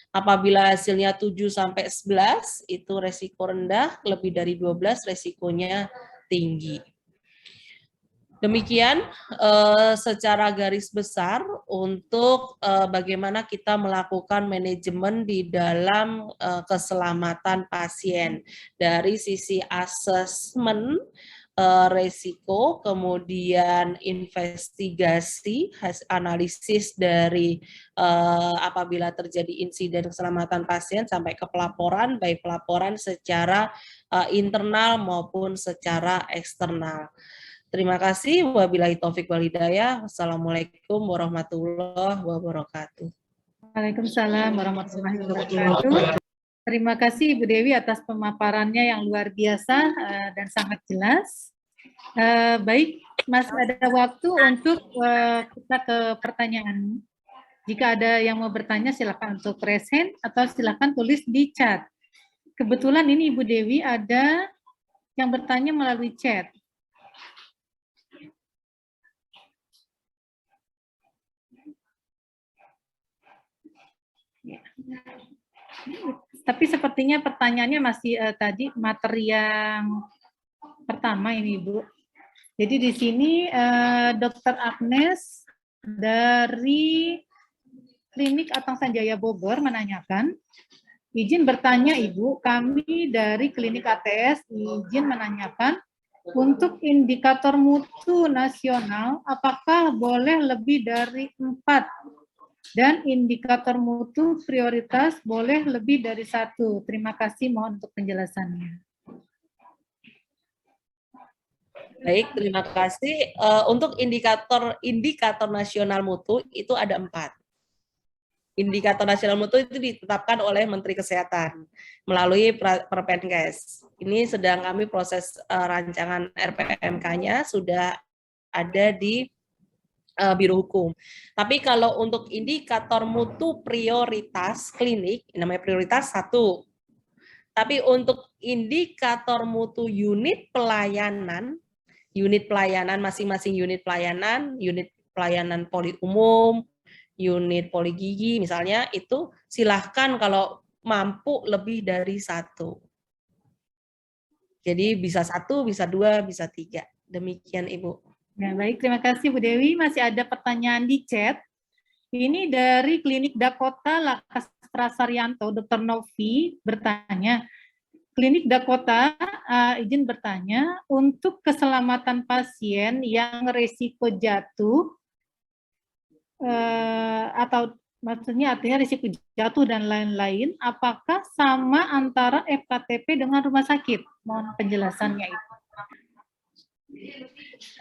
Apabila hasilnya 7 sampai 11 itu resiko rendah, lebih dari 12 resikonya tinggi. Demikian secara garis besar untuk bagaimana kita melakukan manajemen di dalam keselamatan pasien dari sisi asesmen resiko, kemudian investigasi, analisis dari apabila terjadi insiden keselamatan pasien sampai ke pelaporan, baik pelaporan secara internal maupun secara eksternal. Terima kasih. Wabillahi taufik wal hidayah. Wassalamualaikum warahmatullahi wabarakatuh. Waalaikumsalam warahmatullahi wabarakatuh. Terima kasih Ibu Dewi atas pemaparannya yang luar biasa dan sangat jelas. Baik, masih ada waktu untuk kita ke pertanyaan. Jika ada yang mau bertanya, silakan untuk raise hand atau silakan tulis di chat. Kebetulan ini Ibu Dewi ada yang bertanya melalui chat. Ya. Tapi sepertinya pertanyaannya masih tadi materi yang pertama ini Ibu. Jadi di sini Dr. Agnes dari Klinik Atang Sanjaya Bogor menanyakan, izin bertanya Ibu, kami dari Klinik ATS izin menanyakan untuk indikator mutu nasional apakah boleh lebih dari 4 dan indikator mutu prioritas boleh lebih dari 1. Terima kasih, mohon untuk penjelasannya. Baik, terima kasih. Untuk indikator nasional mutu itu ada 4. Indikator nasional mutu itu ditetapkan oleh Menteri Kesehatan melalui Permenkes. Ini sedang kami proses rancangan RPMK-nya sudah ada di Biro Hukum. Tapi kalau untuk indikator mutu prioritas klinik, namanya prioritas 1. Tapi untuk indikator mutu unit pelayanan masing-masing unit pelayanan poli umum, unit poli gigi misalnya, itu silahkan kalau mampu lebih dari 1. Jadi bisa 1, bisa 2, bisa 3. Demikian Ibu. Ya, baik, terima kasih Bu Dewi. Masih ada pertanyaan di chat. Ini dari Klinik Dakota Lakas Prasaryanto, Dr. Novi bertanya, Klinik Dakota izin bertanya, untuk keselamatan pasien yang risiko jatuh atau maksudnya artinya risiko jatuh dan lain-lain, apakah sama antara FKTP dengan rumah sakit? Mohon penjelasannya itu.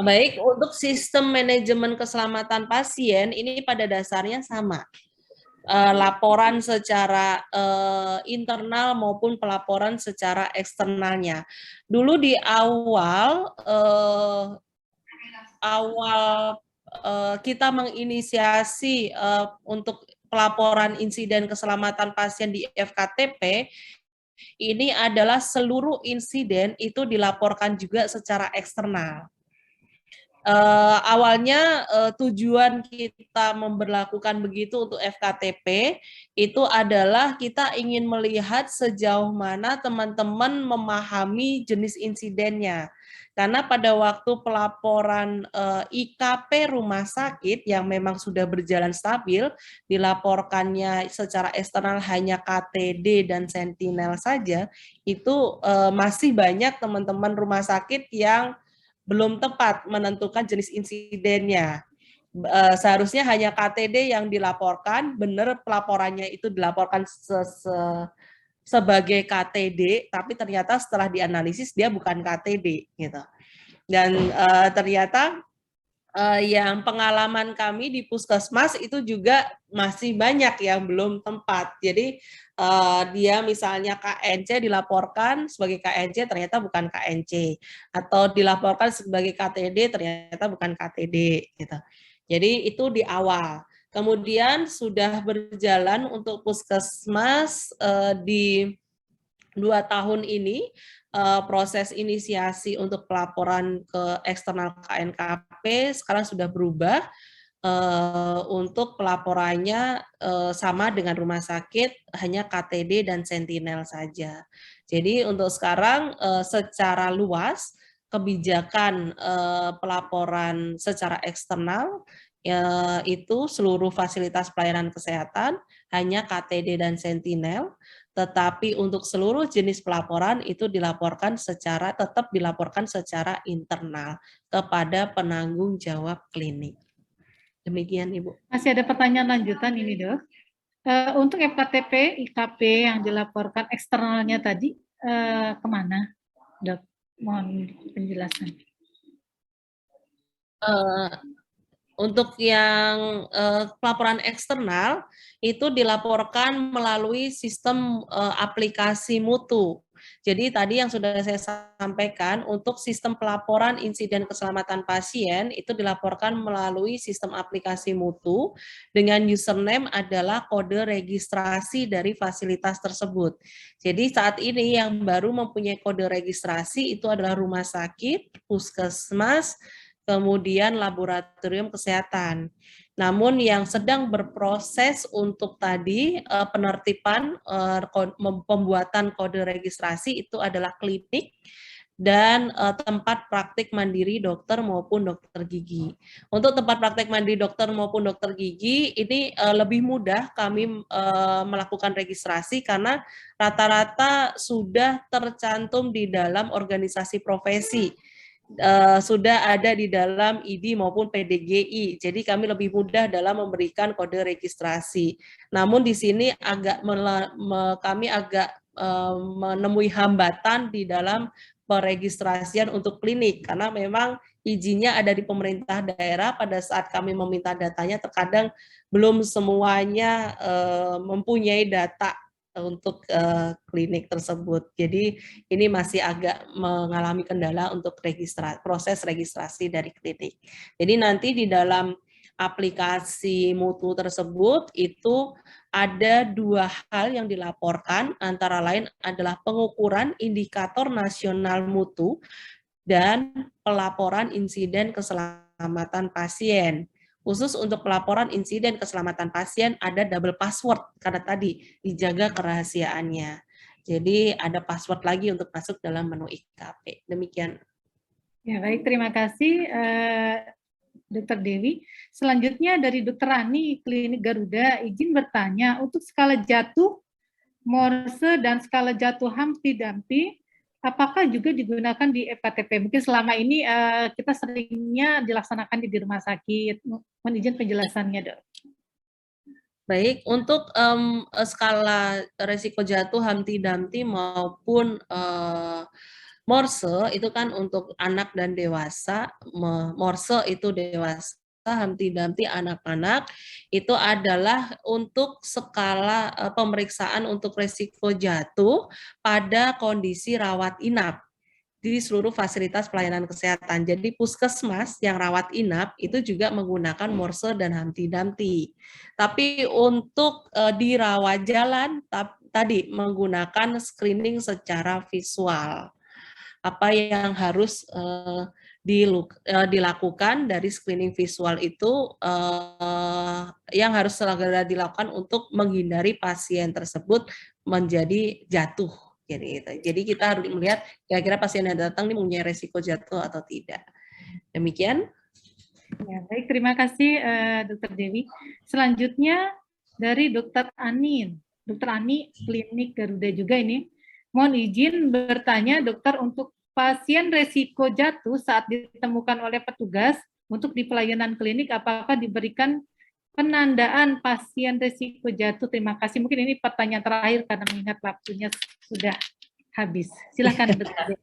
Baik, untuk sistem manajemen keselamatan pasien ini pada dasarnya sama. Laporan secara internal maupun pelaporan secara eksternalnya. Dulu di awal kita menginisiasi untuk pelaporan insiden keselamatan pasien di FKTP, ini adalah seluruh insiden itu dilaporkan juga secara eksternal. Awalnya tujuan kita memberlakukan begitu untuk FKTP itu adalah kita ingin melihat sejauh mana teman-teman memahami jenis insidennya. Karena pada waktu pelaporan IKP rumah sakit yang memang sudah berjalan stabil, dilaporkannya secara eksternal hanya KTD dan Sentinel saja, itu masih banyak teman-teman rumah sakit yang belum tepat menentukan jenis insidennya. Seharusnya hanya KTD yang dilaporkan, benar pelaporannya itu dilaporkan sebagai KTD, tapi ternyata setelah dianalisis dia bukan KTD gitu. Dan ternyata yang pengalaman kami di puskesmas itu juga masih banyak yang belum tempat. Jadi dia misalnya KNC dilaporkan sebagai KNC ternyata bukan KNC, atau dilaporkan sebagai KTD ternyata bukan KTD gitu. Jadi itu di awal. Kemudian sudah berjalan untuk puskesmas di 2 tahun ini, proses inisiasi untuk pelaporan ke eksternal KNKP sekarang sudah berubah, untuk pelaporannya sama dengan rumah sakit, hanya KTD dan Sentinel saja. Jadi untuk sekarang secara luas kebijakan pelaporan secara eksternal, itu seluruh fasilitas pelayanan kesehatan hanya KTD dan Sentinel, tetapi untuk seluruh jenis pelaporan itu tetap dilaporkan secara internal kepada penanggung jawab klinik. Demikian, Ibu. Masih ada pertanyaan lanjutan ini, Dok. Untuk FKTP, IKP yang dilaporkan eksternalnya tadi kemana, Dok? Mohon penjelasan. Untuk yang pelaporan eksternal itu dilaporkan melalui sistem aplikasi mutu. Jadi tadi yang sudah saya sampaikan, untuk sistem pelaporan insiden keselamatan pasien itu dilaporkan melalui sistem aplikasi mutu dengan username adalah kode registrasi dari fasilitas tersebut. Jadi saat ini yang baru mempunyai kode registrasi itu adalah rumah sakit, puskesmas, kemudian laboratorium kesehatan. Namun yang sedang berproses untuk tadi penertiban pembuatan kode registrasi itu adalah klinik dan tempat praktik mandiri dokter maupun dokter gigi. Untuk tempat praktik mandiri dokter maupun dokter gigi ini lebih mudah kami melakukan registrasi karena rata-rata sudah tercantum di dalam organisasi profesi. Sudah ada di dalam ID maupun PDGI. Jadi kami lebih mudah dalam memberikan kode registrasi. Namun di sini kami agak menemui hambatan di dalam peregistrasian untuk klinik karena memang izinnya ada di pemerintah daerah. Pada saat kami meminta datanya terkadang belum semuanya mempunyai data untuk klinik tersebut. Jadi ini masih agak mengalami kendala untuk proses registrasi dari klinik. Jadi nanti di dalam aplikasi mutu tersebut itu ada 2 hal yang dilaporkan, antara lain adalah pengukuran indikator nasional mutu dan pelaporan insiden keselamatan pasien. Khusus untuk pelaporan insiden keselamatan pasien ada double password karena tadi dijaga kerahasiaannya. Jadi ada password lagi untuk masuk dalam menu IKP. Demikian. Ya, baik, terima kasih Dr. Dewi. Selanjutnya dari Dr. Rani, Klinik Garuda, izin bertanya, untuk skala jatuh, Morse, dan skala jatuh Humpty Dumpty, apakah juga digunakan di FKTP? Mungkin selama ini kita seringnya dilaksanakan di rumah sakit. Mohon izin penjelasannya, Dok. Baik, untuk skala resiko jatuh Humpty Dumpty maupun Morse itu kan untuk anak dan dewasa, Morse itu dewasa, Humpty Dumpty anak-anak, itu adalah untuk skala pemeriksaan untuk resiko jatuh pada kondisi rawat inap di seluruh fasilitas pelayanan kesehatan. Jadi puskesmas yang rawat inap itu juga menggunakan Morse dan Humpty Dumpty. Tapi untuk di rawat jalan tadi menggunakan screening secara visual. Apa yang harus dilakukan dari screening visual itu yang harus segera dilakukan untuk menghindari pasien tersebut menjadi jatuh. Jadi kita harus melihat kira-kira pasien yang datang ini mempunyai resiko jatuh atau tidak. Demikian. Ya, baik, terima kasih Dr. Dewi. Selanjutnya dari Dr. Ani. Dr. Ani, Klinik Garuda juga ini. Mohon izin bertanya, dokter, untuk pasien resiko jatuh saat ditemukan oleh petugas untuk di pelayanan klinik, apakah diberikan penandaan pasien resiko jatuh? Terima kasih. Mungkin ini pertanyaan terakhir karena mengingat waktunya sudah habis. Silakan, Dr.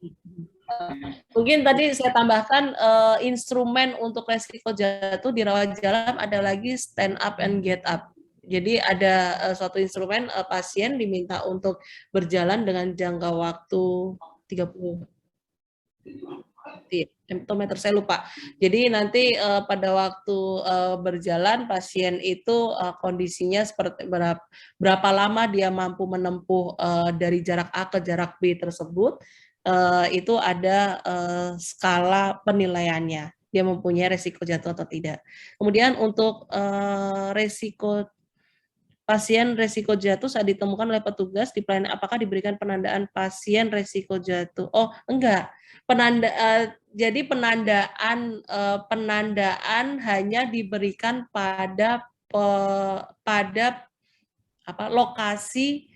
Mungkin tadi saya tambahkan instrumen untuk resiko jatuh di rawat jalan ada lagi stand up and get up. Jadi ada suatu instrumen pasien diminta untuk berjalan dengan jangka waktu 30 meter, saya lupa. Jadi nanti pada waktu berjalan pasien itu kondisinya seperti berapa lama dia mampu menempuh dari jarak A ke jarak B tersebut, itu ada skala penilaiannya. Dia mempunyai resiko jatuh atau tidak. Kemudian untuk resiko pasien resiko jatuh saat ditemukan oleh petugas di pelayanan, apakah diberikan penandaan pasien resiko jatuh? Oh, enggak. Jadi penandaan hanya diberikan pada lokasi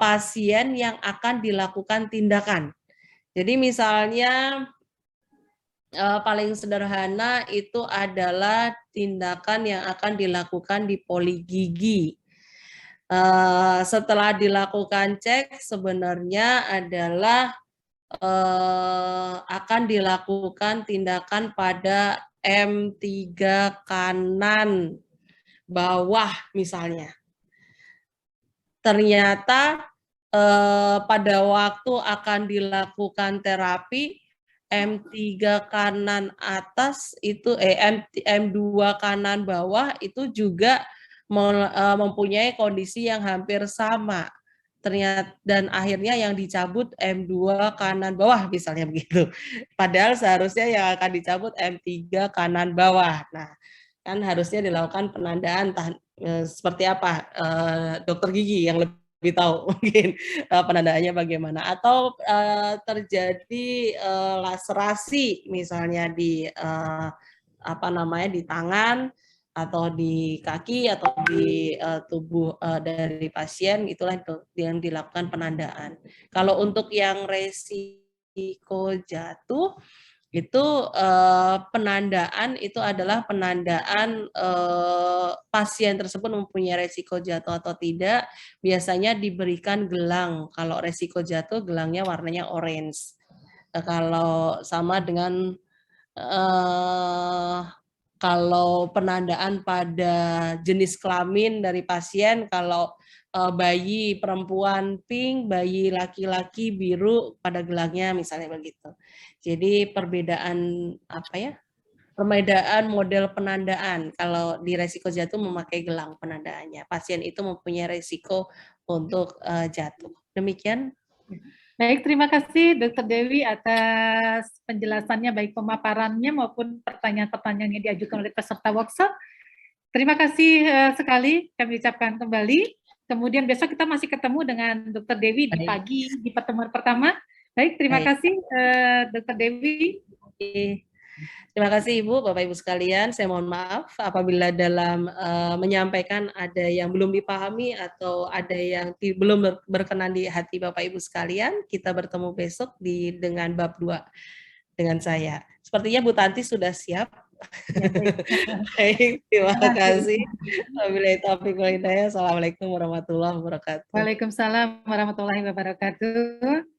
pasien yang akan dilakukan tindakan. Jadi misalnya paling sederhana itu adalah tindakan yang akan dilakukan di poli gigi. Setelah dilakukan cek, sebenarnya adalah akan dilakukan tindakan pada M3 kanan bawah misalnya. Ternyata pada waktu akan dilakukan terapi, M3 kanan atas itu M2 kanan bawah itu juga mempunyai kondisi yang hampir sama. Ternyata dan akhirnya yang dicabut M2 kanan bawah misalnya begitu. Padahal seharusnya yang akan dicabut M3 kanan bawah. Nah, kan harusnya dilakukan penandaan seperti apa, dokter gigi yang lebih tahu mungkin penandaannya bagaimana, atau terjadi laserasi misalnya di di tangan atau di kaki atau di tubuh dari pasien, itulah yang dilakukan penandaan. Kalau untuk yang resiko jatuh itu penandaan itu adalah penandaan pasien tersebut mempunyai resiko jatuh atau tidak, biasanya diberikan gelang. Kalau resiko jatuh gelangnya warnanya orange. Kalau sama dengan kalau penandaan pada jenis kelamin dari pasien, kalau bayi perempuan pink, bayi laki-laki biru, pada gelangnya misalnya begitu. Jadi perbedaan perbedaan model penandaan. Kalau di resiko jatuh memakai gelang penandaannya. Pasien itu mempunyai resiko untuk jatuh. Demikian. Baik, terima kasih Dr. Dewi atas penjelasannya, baik pemaparannya maupun pertanyaan-pertanyaan yang diajukan oleh peserta workshop. Terima kasih sekali kami ucapkan kembali. Kemudian besok kita masih ketemu dengan Dr. Dewi di pagi di pertemuan pertama. Baik, terima kasih Dr. Dewi. Terima kasih Ibu, Bapak Ibu sekalian. Saya mohon maaf apabila dalam menyampaikan ada yang belum dipahami atau ada yang belum berkenan di hati Bapak Ibu sekalian. Kita bertemu besok dengan bab 2 dengan saya. Sepertinya Bu Tanti sudah siap. Baik, terima kasih. Wabillahi taufiq wal hidayah. Assalamualaikum warahmatullahi wabarakatuh. Waalaikumsalam warahmatullahi wabarakatuh.